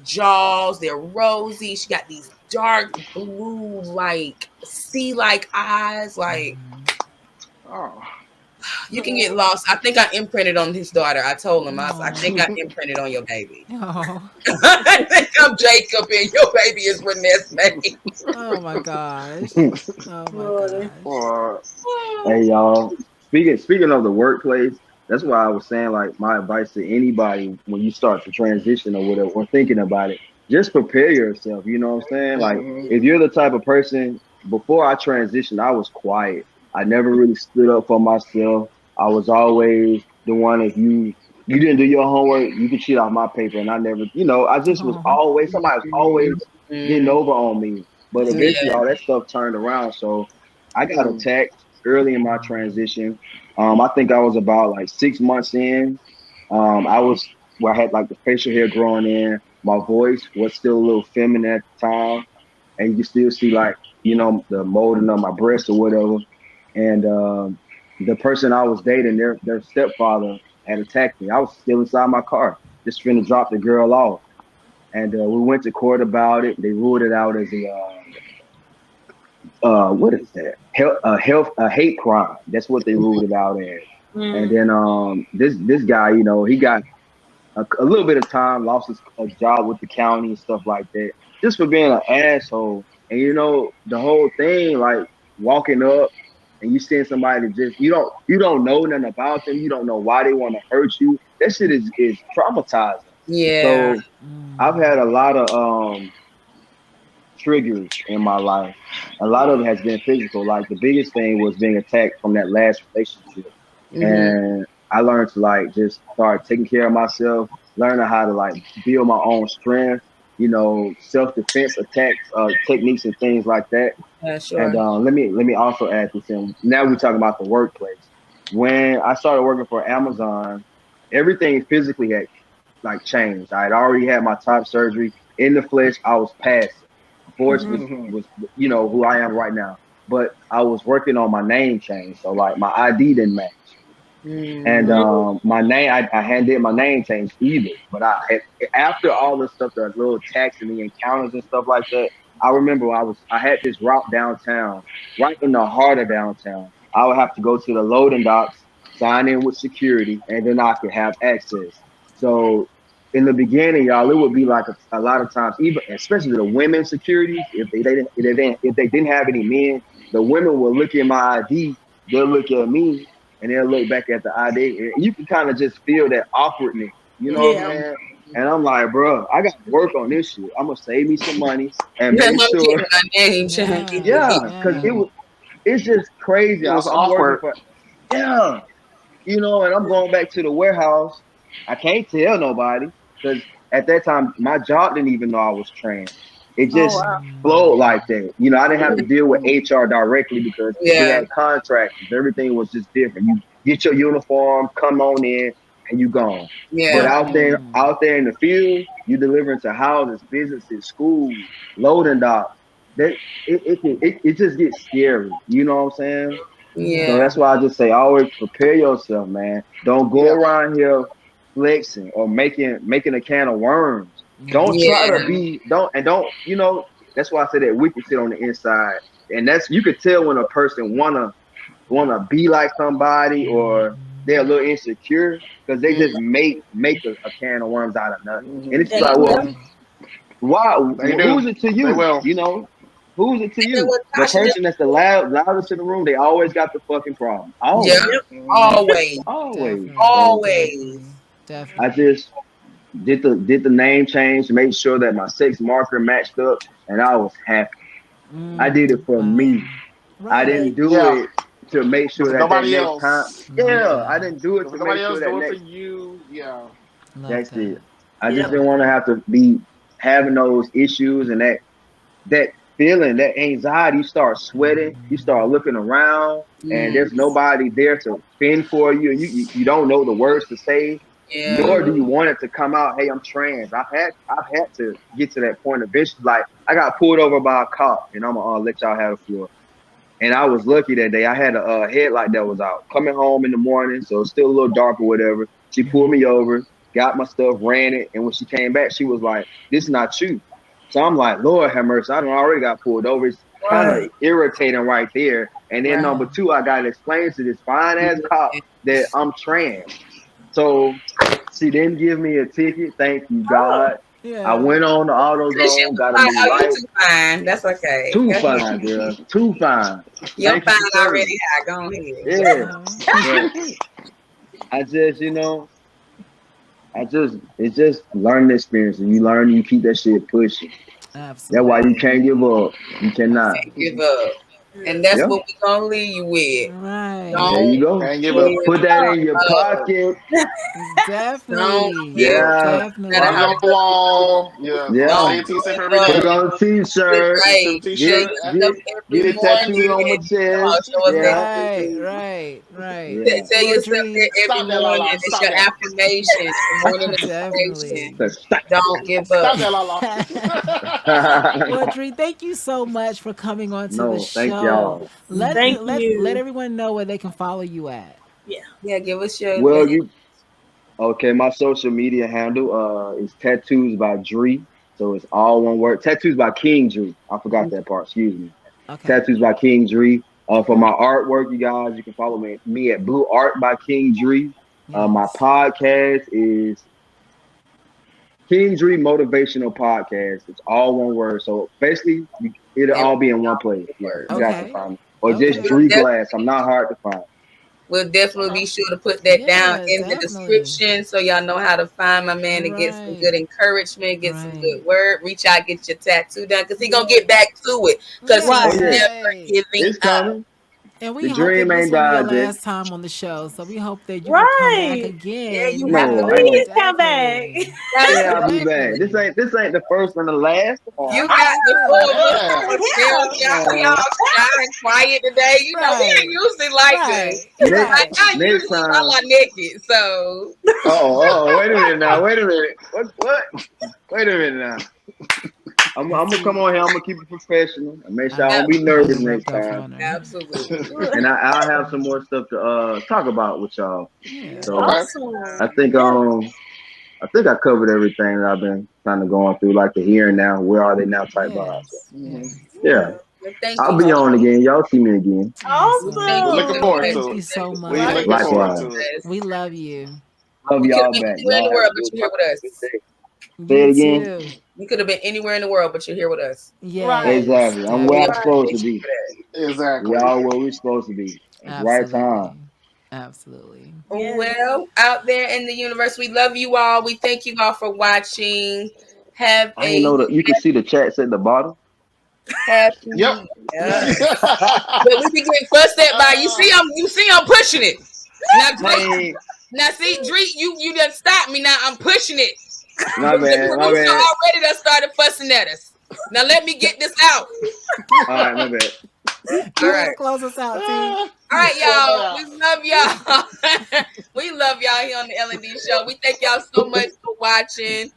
jaws. They're rosy. She got these dark blue, like sea like eyes. Like Oh. you can get lost. I think I imprinted on his daughter. I told him, I Oh. think I imprinted on your baby. Oh. I think I'm Jacob and your baby is Renesmee. Oh my gosh. Oh my Really. gosh. Or Hey y'all. Speaking of the workplace, that's why I was saying like my advice to anybody when you start to transition or whatever or thinking about it, just prepare yourself. You know what I'm saying? Like mhm. if you're the type of person before I transitioned, I was quiet. I never really stood up for myself. I was always the one if you didn't do your homework, you could cheat off my paper and I never, I just was Oh. always somebody was always getting Mm, over on me. But eventually yeah. all that stuff turned around. So I got attacked early in my transition. I think I was about like 6 months in. I was where I had like the facial hair growing in. My voice was still a little feminine at the time, and you can still see like the molding of my breast or whatever. And the person I was dating, their stepfather had attacked me. I was still inside my car, just finna drop the girl off, and we went to court about it. They ruled it out as what is that? A hate crime. That's what they ruled it out as. And Mm. then this guy, he got a little bit of time, lost his a job with the county and stuff like that, just for being an asshole. And the whole thing, like walking up and you seeing somebody that just you don't know nothing about them, you don't know why they want to hurt you. That shit is traumatizing. Yeah. So I've had a lot of triggers in my life. A lot of it has been physical. Like the biggest thing was being attacked from that last relationship. Mm-hmm. And I learned to like just start taking care of myself, learning how to like build my own strength, self-defense attacks, techniques and things like that. Yeah, And sure. let me also add this in. Now we're talking about the workplace. When I started working for Amazon, everything physically had like changed. I had already had my top surgery in the flesh. I was past it. Voice Mhm. was who I am right now. But I was working on my name change, so like my ID didn't match. And Mm, Mm. my name, I hadn't did my name change either. But I had, after all this stuff, the little attacks and the encounters and stuff like that, I remember I had this route downtown, right in the heart of downtown. I would have to go to the loading docks, sign in with security, and then I could have access. So in the beginning, y'all, it would be like a lot of times, even especially the women securities, if they didn't have any men, the women will look at my ID, they'll look at me, and they'll look back at the ID, and you can kind of just feel that awkwardness. You know what I'm Yeah. Mhm. saying? And I'm like, bro, I got to work on this shit. I'm gonna save me some money and Let make me sure. get my name change. Get Yeah, the Yeah, heat. because yeah. it's just crazy. It was I'm working awkward. for, yeah, and I'm going back to the warehouse. I can't tell nobody because at that time my job didn't even know I was trans. It Oh just wow. flowed like that. I didn't have to deal with Mhm. HR directly because we Yeah, had contractors. Everything was just different. You get your uniform, come on in, and you gone. But yeah, Mm. out there in the field, you delivering to houses, businesses, schools, loading docks. That it just gets scary. You know what I'm saying? So yeah, that's why I just say always prepare yourself, man. Don't go Yeah. around here flexing or making a can of worms. Yeah. Don't try to yeah, Mhm. be don't that's why I say that we can sit on the inside. And that's you could tell when a person wanna be like somebody or they're a little insecure because they mm, just make a can of worms out of nothing. And Mhm. it's just like, well, Yeah. Definitely. why? They Who's do. it to They you? will. Who's it to and then you? what The Tasha just person that's the loudest in the room, they always got the fucking problem. yeah, Always, Yep. Mhm. always, always. Definitely. So always. Definitely. I Definitely. just did the name change, made sure that my sex marker matched up, and I was happy. I did it for Wow. me. I Right. didn't do Yeah. it to make sure Because that nobody next time. else. Love Yeah, I that. didn't do it Because to make nobody sure else that do it for next. you. Yeah. Love That's it. that. I just Yep. didn't want to have to be having those issues and that feeling, that anxiety, you start sweating, you start looking around, and Mm, there's nobody there to fend for you, and you don't know the words to say, yeah, nor do you Mhm. want it to come out. Hey, I'm trans. I've had to get to that point eventually. Like I got pulled over by a cop, and I'm gonna let y'all have the floor. And I was lucky that day. I had a headlight that was out. Coming home in the morning, so it's still a little dark or whatever. She pulled me over, got my stuff, ran it, and when she came back, she was like, "This is not you." So I'm like, "Lord have mercy, I done already got pulled over." It's kind of Right. irritating right there. And then right. number two, I got to explain to this fine ass cop Yeah. that I'm trans. So she didn't give me a ticket. Thank you, Oh. God. I Yeah. went on the Cause she AutoZone, was got a like, new "Oh, you light. too fine. That's okay. Too Go ahead. fine, girl. Too fine. You're Thank you fine for serving. already. High. Go ahead. Yeah, Uh-huh. but I just, it's just learning experience, and you learn, you keep that shit pushing. That's why you Absolutely. can't give up. You cannot. Can't give up. And that's Yeah, what we gonna leave you with. there Right. you Don't go. Can't give up. give Put that in your up. pocket. Don't Definitely. give Yeah, up. No matter On Definitely. how your tough it goes. wall. Yeah. Don't Say yeah. it to yourself give every Put it up. day. on a t-shirt. Put it to the Tell Get t-shirt. yourself get every get it tattooed morning. on my Come on, chest. show us that Yeah, Right. tattoo. Right. Right. yeah. Tell Well, yourself Dree, that every Stop that, morning. Lala. It's Stop your that. affirmation. Your morning affirmation. definitely. So stop. Don't give Stop up. that, Lala. Well, Dree, thank you so much for coming on to the No, thank show. y'all. Thank Let you. everyone know where they can follow you at. Yeah. Yeah, give us your Well, you okay? My social media handle is tattoos by Dree, so it's all one word. Tattoos by King Dree. I forgot that part. Excuse me. Okay. Tattoos by King Dree. For Okay. my artwork, you guys, you can follow me at Blue Art by King Dree. My Yes. podcast is King Dree Motivational Podcast. It's all one word. So basically, it'll every all be in one place. Yeah, word. you guys can Okay. find me. Or just Okay. Dree Glass. I'm not hard to find. We'll definitely Uh-huh. be sure to put that down Yeah, in the definitely. description so y'all know how to find my man and get some Right. good encouragement, get some Right. good word. Reach out, get your tattoo done because he gonna get back to it because Oh he's Right. yeah, never Right. giving it's up. coming. And we The hope that dream this ain't will be your died yet. last time on the show. So we hope that you will come back Right. Yeah, you again. have to No, bring I it. Please come back. Definitely. Gotta yeah, come. I'll be back. This Definitely. ain't the first and the last. Come on, You man. got the Yeah. full look Yeah. on yourself. Come Y'all on. shy and quiet today. You know, we ain't Right. usually like this. Right. Like Right. I Next usually run time. my naked. So Wait a minute now. Wait a minute. What? Wait a minute now. I'm gonna come See, on here. I'm gonna keep it professional and make sure I I don't be I nervous done next rubbed off time. on her. absolutely. And I'll have some more stuff to talk about with y'all. Yeah. So Okay. I Awesome. think Yeah. I think I covered everything that I've been kind of going through, like the here and now, where are they now type vibe. So, Yes, Hmm. yes. yeah, Well, thank I'll you be so on again. Y'all see me again. we thank Awesome. We're you looking so forward much. Thank to you it. We so definitely We much. looking appreciate forward Likewise. to it. us. We love you. Love You could have y'all been back. anywhere in Y'all the have a world, but good you're here one. with Have a good us. day. Say You it again. too. You could have been anywhere in the world, but you're here with us. Right. Yes, Exactly. I'm We where I'm definitely. supposed to appreciate you be. for that. We Exactly. all where we're supposed to be. At the right time. Absolutely. Absolutely. Yes. Well, out there in the universe, we love you all. We thank you all for watching. Have I ain't a know that you can see the chats at the bottom. Yep. happy. But we be getting fussed at by you. uh, See I'm pushing it. Now, Man, now see, Dree, you done stopped me. Now I'm pushing it. my The bad, my producer bad. already done started fussing at us. Now let me get this out. All right, my bad. All Go ahead right. and close us out, T. uh, All right, close it y'all. out. We love y'all. We love y'all here on the L&D show. We thank y'all so much for watching.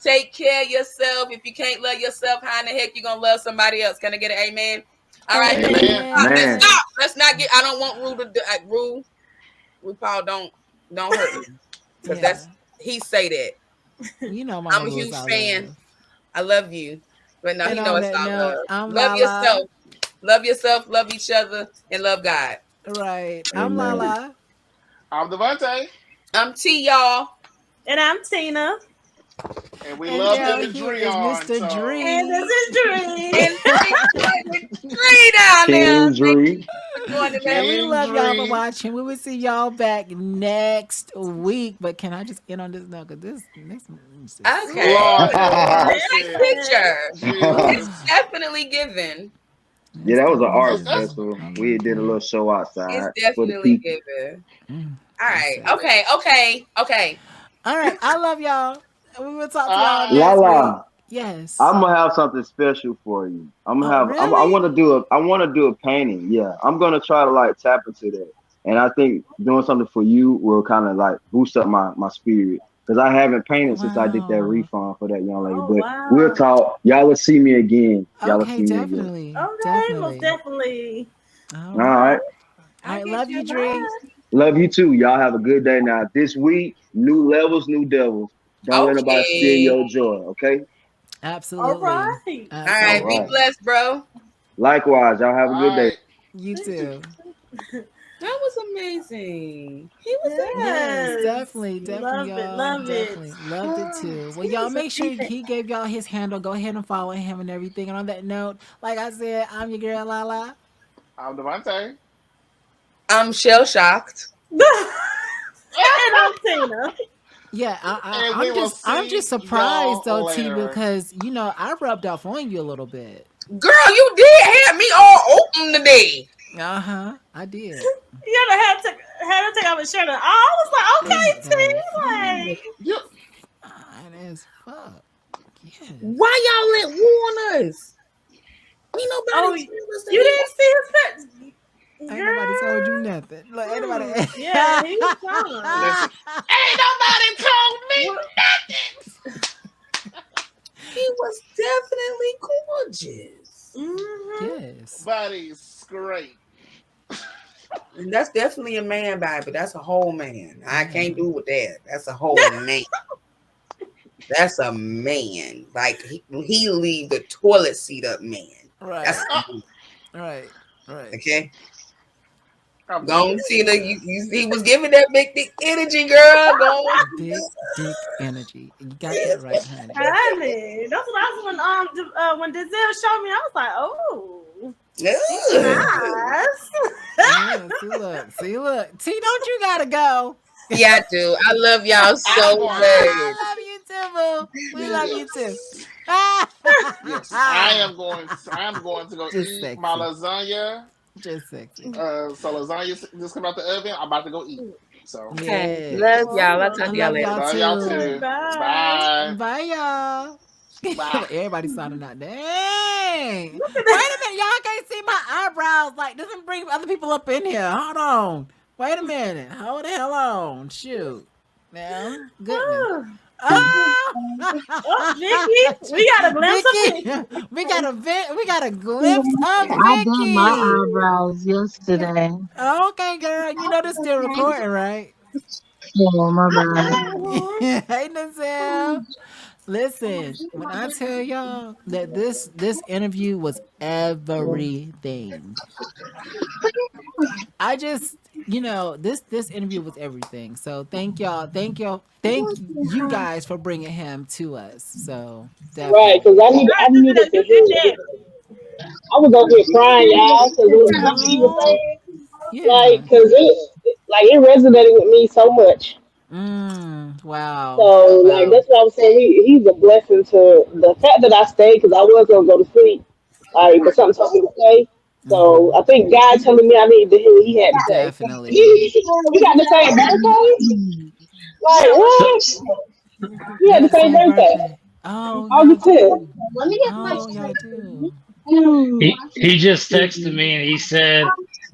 Take care of yourself. If you can't love yourself, how in the heck you gonna love somebody else? Can I get an amen? All right. Amen. Let's Man, Amen. stop. Let's not get. I don't want Rue to do. Rue Paul, don't hurt me because Yeah. that's he say that. You know Mama I'm a Rules huge I fan. love. I love you, but no, And he know on it's that all note, love. I'm Love Lala. yourself. Love yourself. Love each other, and love God. Right. I'm amen. Lala. I'm Devontae, I'm T, y'all. And I'm Tina. and we And love down getting the here Dree is on. Mr. So And this Dree. is Dree. And three down there. King Thank Dree. you for joining And us. we King love y'all for Dree. watching. We will see y'all back next week. But can I just end on this note? Because this next is just so Okay. Lord good. have Ooh, Nice mercy. yes. picture. It's Jesus. definitely given. Yeah, It's that was an definitely art good. That's festival. I We love did a little that. show It's outside for the definitely people. given. Mm, All right. listen. Okay. All right. I love y'all. We will talk to y'all I next week. Lala, Yes. I'm gonna have something special for you. I'm gonna Oh, have. I really? want to do a. I want to do a painting. Yeah, I'm gonna try to like tap into that. And I think doing something for you will kind of like boost up my spirit because I haven't painted since I did that Wow. refund for that young lady. Oh, But we'll wow. talk. Y'all will see me again. Y'all will Okay, see me again. definitely. Okay, most Definitely. definitely. All All right. right. All I'll right. get Love you you, a Dree. pass. Love you too. Y'all have a good day now. This week, new levels, new devils. Don't let nobody steal Okay. your joy. Okay. All Absolutely. right. All All right. Be right. Absolutely. blessed, bro. Likewise. Y'all have a good day. right. You Thank you. too. That was amazing. He was Yes, amazing. Yes. definitely, definitely, Love it. y'all, Love it. definitely loved it too. Well, He y'all was make sure amazing. he gave y'all his handle. Go ahead and follow him and everything. And on that note, like I said, I'm your girl Lala. I'm Devontae. I'm shell shocked. And I'm Tina. Yeah, And we I'm will just see surprised though, y'all T, later. because I rubbed off on you a little bit. Girl, you did have me all open today. Uh huh, I did. You gotta had to take off his shirt. And I was like, It okay, was T. Like, You, fine as fuck. Yes. Why y'all let war on us? Ain't nobody oh, tell us that you he didn't see his face, Ain't nobody told you girl. nothing. Look, ain't nobody. Yeah, he's fine. listen. Ain't nobody told me What? he was definitely gorgeous. Mm-hmm. Yes. nothing. Buddy's great. And that's definitely a man, baby. That's a whole man. I Yeah. can't do with that. That's a whole man. That's a man. Like he leave the toilet seat up, man. That's Right. a Uh, man. Right. Right. Okay. I'm Go on, dead. Tina. He was giving that big dick energy, girl. Go on. Big dick energy. You got that right, honey. Honey, that's what I was when Denzel showed me. I was like, oh, he's Ugh. nice. Yeah, see, look. T, don't you gotta go? Yeah, I do. I love y'all I'm so going to. I much. love you too, boo. We love you too. Yes. Yes. I am going to go Just eat my sexy. lasagna. Just sexy. So lasagna just come out the oven. I'm about to go eat. So Okay. Love Yes. y'all. I'll Oh, talk I to y'all love later. y'all love y'all okay, too. too. bye. Bye. Bye, y'all. Bye. Everybody sounding out. Dang. Wait a minute. Y'all can't see my eyebrows. Like, doesn't bring other people up in here. Hold on. Wait a minute. Hold the hell on. Shoot. Now, goodness. Oh, Oh, oh, Vicky, we got a glimpse of Vicky, Vicky. we got a glimpse of I did my Vicky. eyebrows yesterday. Okay, girl, you know this still recording, right? Oh, my bad. Mhm. Hey, Denzel. Listen, when I tell y'all that this interview was everything, I just this interview was everything. So thank you guys for bringing him to us. So Right, because definitely. I needed to You hear did it. that. I was over here crying, y'all, because it was stuff he was Oh saying. Like, yeah. because it resonated with me so much. Wow. So, like, Wow. that's what I'm saying. He's a blessing to the fact that I stayed because I was going to go to sleep. Like, but something told me to stay. So, I think God telling me I needed to hear what he had to say. Definitely. We got the same birthday? Like, Yeah, what? what? We You had got the the same same birthday. birthday. Oh, y'all August 10th. do. Oh, y'all do. He just texted me and he said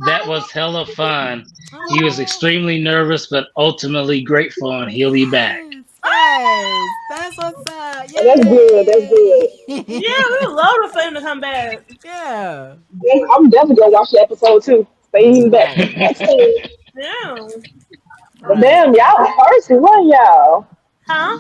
that was hella fun. He was Oh, extremely nervous, but ultimately grateful, and he'll be back. yes. Yes. That's what's up. Oh, that's good. That's Yay. good. Yeah, we would love for him to come back. Yeah. I'm definitely gonna watch the episode too. Stay back. Right. Backstage. Yeah. But Right. damn, y'all was thirsty, wasn't y'all? Huh?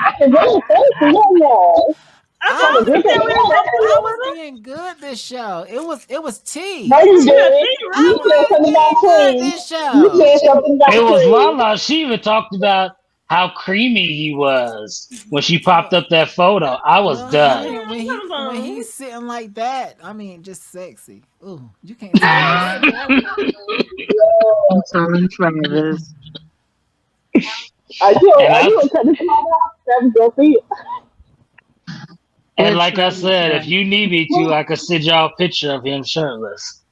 I was really thirsty, wasn't y'all? I Trying to told I drink you at that we was gonna the I fool was with him. being good this show. It was No, tea. you Yeah, did. he I You really said was something about being good cream. this You show. said something It about was cream. Lala. She even talked about how creamy he was when she popped Well, up that photo. I was well, done. honey, when was. he's sitting like that, I mean, just sexy. Ooh, you can't tell us. Yeah. I'm sorry, Travis. And Are I you gonna cut this part out? Travis gonna see it. and What like I Travis said, if said. you need me to, I could send y'all a picture of him shirtless.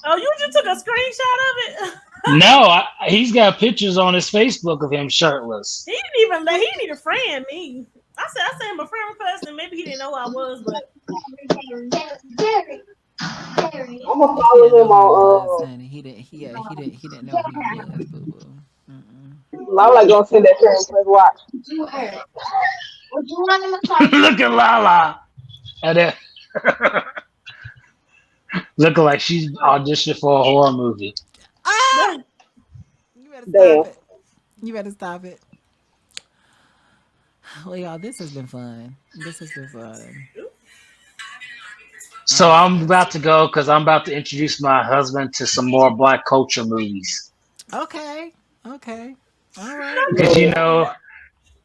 Oh, you just took a screenshot of it? No, he's got pictures on his Facebook of him shirtless. He didn't even let he didn't even friend me. I sent him a friend request and maybe he didn't know who I was, but I'm gonna If he follow didn't know him who you was, on honey, he didn't know who you was, boo boo. Lala gonna send that friend request. Watch. Look at Lala. And then, looking like she's auditioned for a horror movie. Ah! You better stop Damn. it. You better stop it. Well, y'all, this has been fun. This has been fun. I So like I'm this. about to go because I'm about to introduce my husband to some more black culture movies. Okay. Okay. All right. Because Yeah.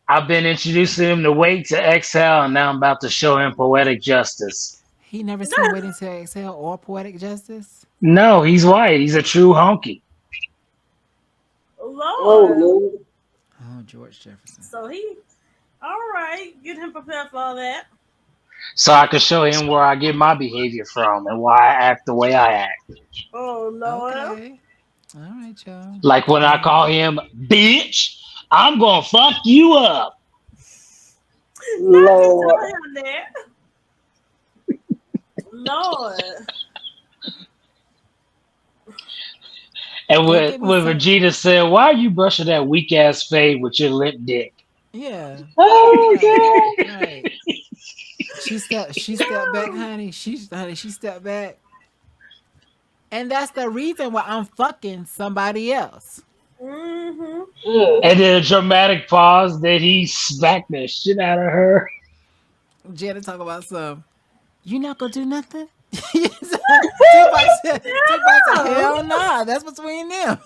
I've been introducing him to Wait to Exhale, and now I'm about to show him Poetic Justice. He never seen Waiting to Exhale or Poetic Justice. No, he's white. He's a true honky. Oh Lord. Lord. Oh, George Jefferson. So he all right, get him prepared for all that. So I can show him where I get my behavior from and why I act the way I act. Oh Lord. Okay. All right, y'all. Like when I Well, call him bitch, I'm gonna fuck you up. Not you Lord. tell him that. Lord. And y'all when, give me when some. Regina said, "Why are you brushing that weak ass fade with your limp dick?" Yeah. Oh Right. God. Right. She stepped back, honey. She stepped back. And that's the reason why I'm fucking somebody else. Mm-hmm. Mm. And then a dramatic pause. Then he smacked the shit out of her. Jenna talk about some. You not gonna do nothing? Tupac said, Yeah. hell nah, that's between them.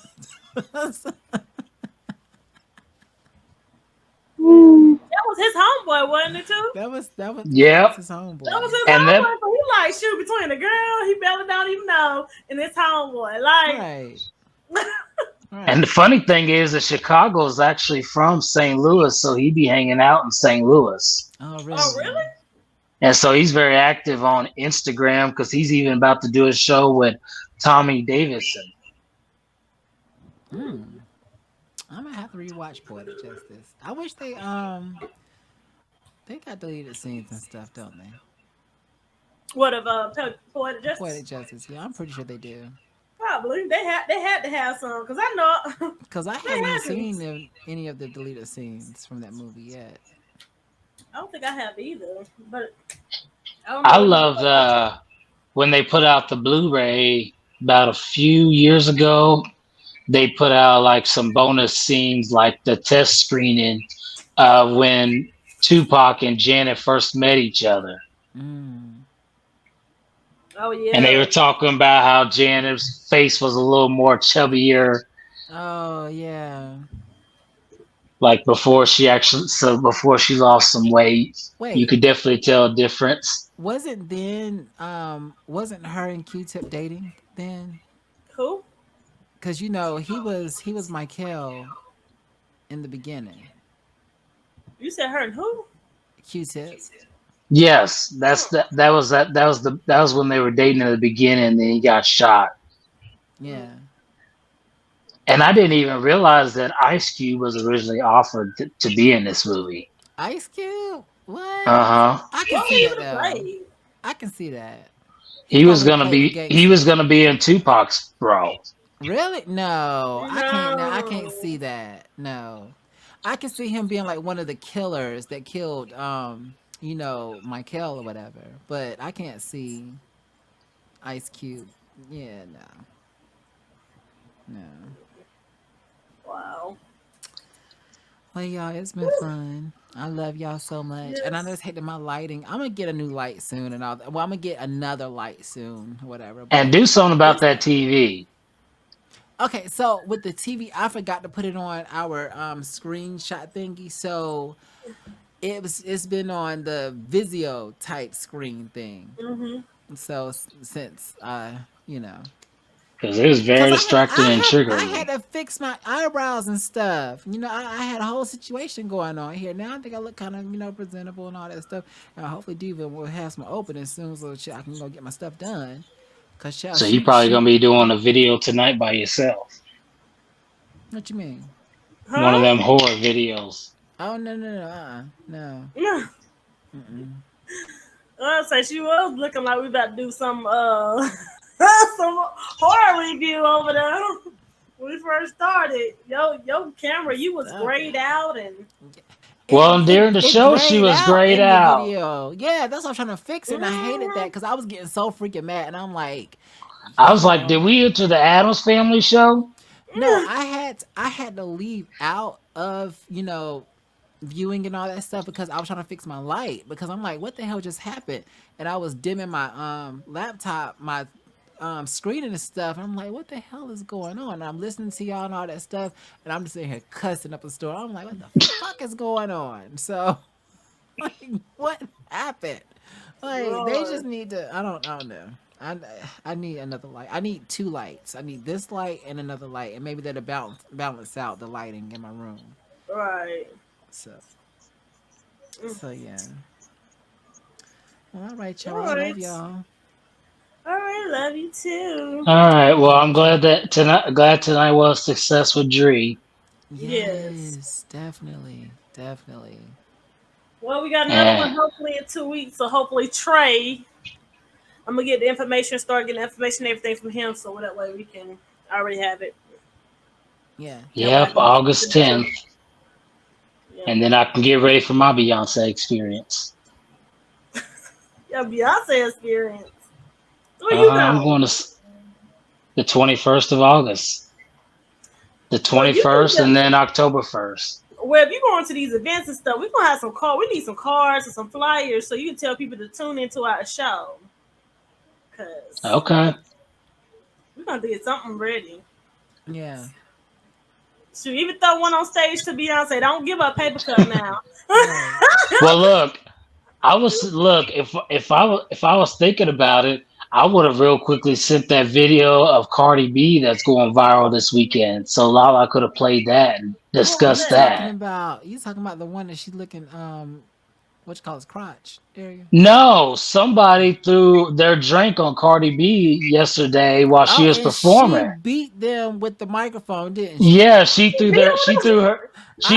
Mm. That was his homeboy, wasn't it too? that was Yep. his That was homeboy. his And then homeboy. So he like shoot between the girl, he barely don't even know, and his homeboy. Like Right. and the Right. funny thing is that Chicago is actually from St. Louis, so he be hanging out in St. Louis. Oh oh really? really? And so he's very active on Instagram because he's even about to do a show with Tommy Davidson. Hmm. I'm gonna have to rewatch Poetic Justice. I wish they got deleted scenes and stuff, don't they? What of poetic Poetic justice? Justice. Yeah, I'm pretty sure they do. Probably. They had to have some because I know Cause I they haven't even had to. seen any of the deleted scenes from that movie yet. I don't think I have either, but I don't know I what he loved was. when they put out the Blu-ray about a few years ago. they put out like some bonus scenes, like the test screening when Tupac and Janet first met each other. Mm. Oh And they yeah. were talking about how Janet's face was a little more chubbier, Oh yeah. like before she lost some weight. You Wait, could definitely tell a difference. wasn't her and Q-Tip dating then? Who? Cause you know he was Michael in the beginning. You said her and who? Q-Tip. Yes, Oh. that was when they were dating in the beginning, and then he got shot. Mm. Yeah. And I didn't even realize that Ice Cube was originally offered to be in this movie. Ice Cube? What? Uh huh. I can What see he that would have though. played? I can see that. He probably would have played the He was gangster. gonna be in Tupac's bro. Really? No, I can't. No, I can't No. see that. No, I can see him being like one of the killers that killed, Michael or whatever. But I can't see Ice Cube. Yeah, no, no. Wow. Well, y'all, it's been fun. I love y'all so much, and I Yes. just hated my lighting. I'm gonna get a new light soon, and all. Well, I'm gonna get another light soon, whatever. And But do something about Yes. that TV. okay, so with the TV, I forgot to put it on our screenshot thingy. So it's been on the Vizio type screen thing. Mhm. So since you know, Because it was cause very distracting and I had triggering. to fix my eyebrows and stuff. I had a whole situation going on here. Now I think I look kind of presentable and all that stuff. And hopefully Diva will have some openings soon so I can go get my stuff done. Cause So you probably gonna be doing a video tonight by yourself. what you mean? One of Huh? them horror videos. Oh no no. Yeah. Mm-mm. So she was looking like we about to do some some horror review over there. When we first started, your camera, you was Stop grayed it. out and Well, and during the It show, she grayed was out grayed in the out. video. Yeah, that's what I'm trying to fix it. And I hated that Mhm. because I was getting so freaking mad. And I'm like, I was like, y'all. did we enter the Adams Family show? No, I had to leave out of viewing and all that stuff because I was trying to fix my light because I'm like, what the hell just happened? And I was dimming my laptop, my screen and stuff. And I'm like, what the hell is going on? And I'm listening to y'all and all that stuff, and I'm just sitting here cussing up a storm. I'm like, what the fuck is going on? So like, what happened? Like, they just Lord. need to. I don't know. I need another light. I need two lights. I need this light and another light, and maybe that'll balance out the lighting in my room. Right. So Mm. so yeah. Well, all right, All y'all. I love right. y'all. All right. Love you too. All right. Well, I'm glad tonight was a success with Dree. Yes. Yes, definitely, definitely. Well, we got another one And hopefully in 2 weeks. So hopefully Trey, I'm gonna get the information, start getting the information, everything from him, so that way we can already have it. Yeah, That way I yep, can get August something to. 10th. Yeah. And then I can get ready for my Beyonce experience. Yeah, Beyonce experience. Where you I'm going? going to the 21st of August, the Well, you need 21st, to. and then October 1st. Well, if you go into these events and stuff, we're gonna have some card. We need some cards and some flyers so you can tell people to tune into our show. Cause Okay. we're gonna get something ready. yeah. Shoot, even throw one on stage to Beyonce. Don't give up paper cup now. Right. Well, look, if I was thinking about it, I would have real quickly sent that video of Cardi B that's going viral this weekend. So Lala could have played that and What was discussed that? that. You talking about the one that she looking what you call his crotch area? No, somebody threw their drink on Cardi B yesterday while she Oh, was and she performing. beat them with the microphone, didn't she? Yeah, I she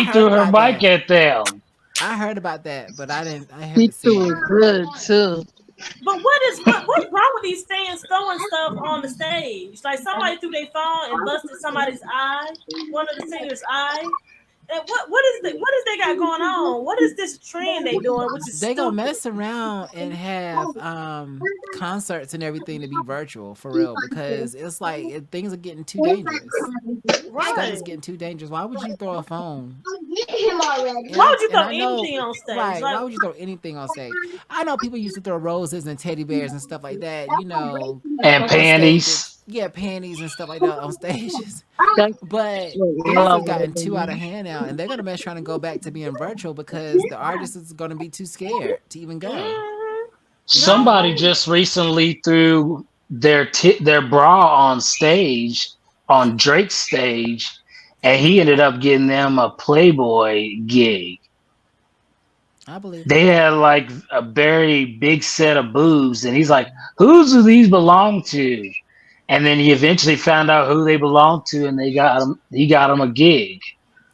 heard threw her about mic that. at them. I heard about that, but I didn't. I He haven't seen threw it it yet. good too. But what's wrong with these fans throwing stuff on the stage? Like somebody threw their phone and busted somebody's eye, one of the singers' eye. And what is they got going on? What is this trend they doing, which is They gonna stupid? mess around and have concerts and everything to be virtual for real because it's like things are getting too dangerous. Stuff Right. is getting too dangerous. Why would you throw a phone? Why would you And throw I know, anything on stage? right? Like, Why would you throw anything on stage? I know people used to throw roses and teddy bears and stuff like that. And On panties. stages, yeah, panties and stuff like that on stages. That's But what things Lala have would gotten have too out of done. hand now, and they're gonna mess trying to go back to being virtual because the artist is gonna be too scared to even go. mm, no, Somebody just recently threw their bra on stage on Drake's stage, and he ended up getting them a Playboy gig. I believe it. They had like a very big set of boobs, and he's like, "Whose do these belong to?" And then he eventually found out who they belonged to, and they got him. He got him a gig.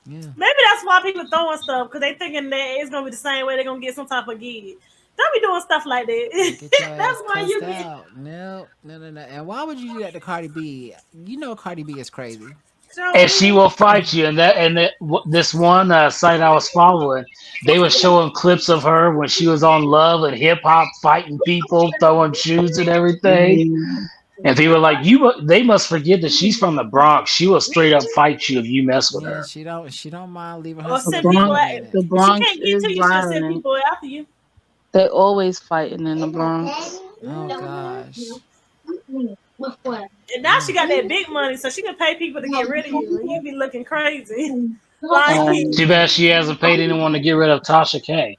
Yeah, maybe that's why people throwing stuff because they thinking that it's gonna be the same way they're gonna get some type of gig. Don't be doing stuff like that. get your That's ass why cussed you get out. No, no, no, no. And why would you do that to Cardi B? You know Cardi B is crazy. And she so. will fight you. This one site I was following, they were showing clips of her when she was on Love and Hip Hop, fighting people, throwing shoes and everything. Mhm. And people were like, They must forget that she's from the Bronx. She will straight up fight you if you mess with Yeah, her." she don't mind leaving her Or The send stuff people for a Bronx, out. minute. the If she Bronx can't get is to you, she'll send violent. people after you. They always fighting in the Bronx. Oh Hmm. gosh. And now she got that big money, so she can pay people to get rid of you, and you be looking crazy. Like, Too bad she hasn't paid anyone to get rid of Tasha K.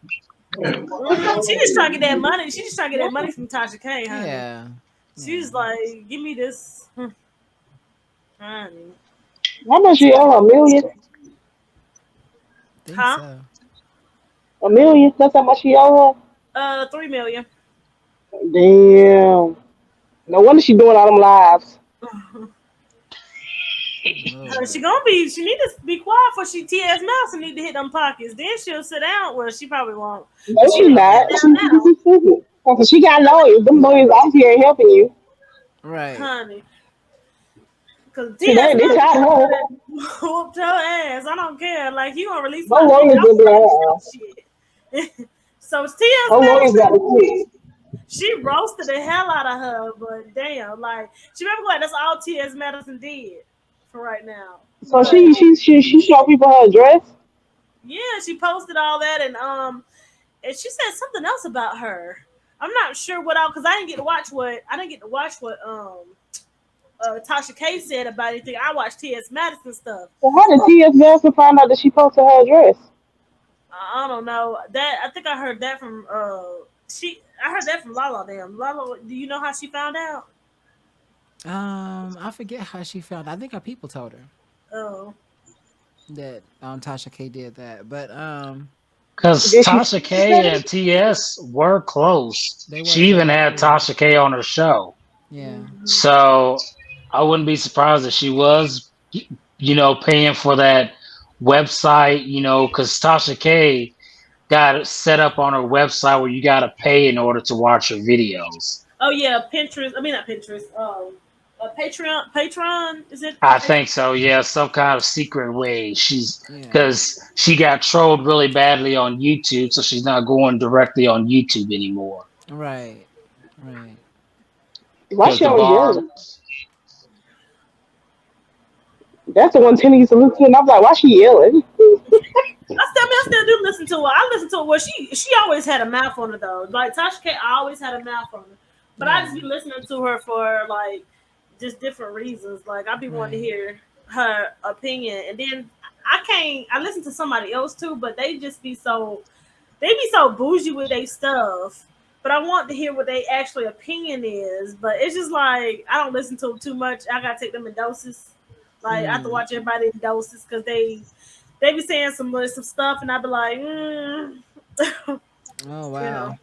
she just trying to get that money. She just trying to get that money from Tasha K, honey. Yeah. Yeah. She's like, give me this, honey. How much you owe? $1 million? Think Huh? so. $1 million? That's how much you owe 3 million. her? Damn. No wonder she doing all them lives. Lord. She gonna be. She need to be quiet for she T.S. Mouse and need to hit them pockets. Then she'll sit down. Well, she probably won't, No, but she she need to not. sit She, down she, now, she, she, Cause she got lawyers. Them lawyers out here ain't helping you. Right. honey. Cause See, T.S. they Mouse tried her. whooped her ass. I don't care. Like you gonna release Her my video, lawyers I'm just gonna like, release your shit. So T.S. her Mouse, lawyers got to quit. she roasted the hell out of her. But damn, like she remember like that's all T.S. Madison did for right now. So But she showed people her address. yeah, she posted all that and she said something else about her. I'm not sure what because I didn't get to watch what Tasha K said about anything. I watched T.S. Madison stuff. So how did T.S. Nelson find out that she posted her address? I don't know that. I think I heard that from I heard that from Lala. Damn, Lala. Do you know how she found out? I forget how she found. I think her people told her Oh, that Tasha K did that, but Because Did she Tasha K say? and TS were close. they were She even very had cool. Tasha K on her show. Yeah. So I wouldn't be surprised if she was, paying for that website, because Tasha K got it set up on her website where you got to pay in order to watch her videos. oh yeah, Pinterest. I mean not Pinterest. Patreon. Patreon is it? I think so, yeah, some kind of secret way. Yeah. Because she got trolled really badly on YouTube, so she's not going directly on YouTube anymore. Right. Right. Why Because she the always bar, yelling? That's the one Tenny used to listen to, and I'm like, why she yelling? I still do listen to her. I listen to her. Well, she always had a mouth on her though. Like Tasha K always had a mouth on her. But I Yeah. just be listening to her for like just different reasons. Like I be wanting to Right. hear her opinion, and then I can't. I listen to somebody else too, but they be so bougie with their stuff. But I want to hear what they actually opinion is. But it's just like I don't listen to them too much. I gotta take them in doses. Like I have to Mm. watch everybody in doses because they be saying some stuff, and I be like, Oh you know. wow.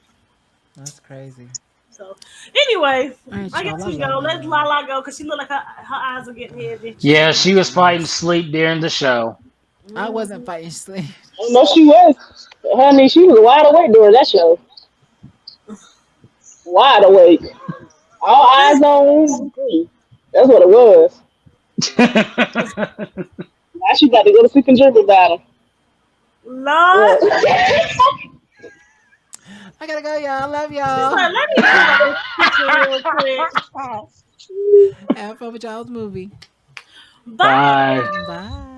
That's crazy. So anyway, All right, I y'all. guess I we love go. Let y'all. Lala go because she look like her eyes are getting heavy. yeah, She she was fighting is. sleep during the show. I wasn't Hmm. fighting sleep. No, she was. Honey, she was wide awake during that show. Wide awake. All eyes on me. That's what it was. Now she got to go to sleep and dream about him. Lord, What? I gotta go, y'all. Love she's y'all. like, let me pull up this picture real quick. Have fun with y'all's movie. Bye. Bye. Bye.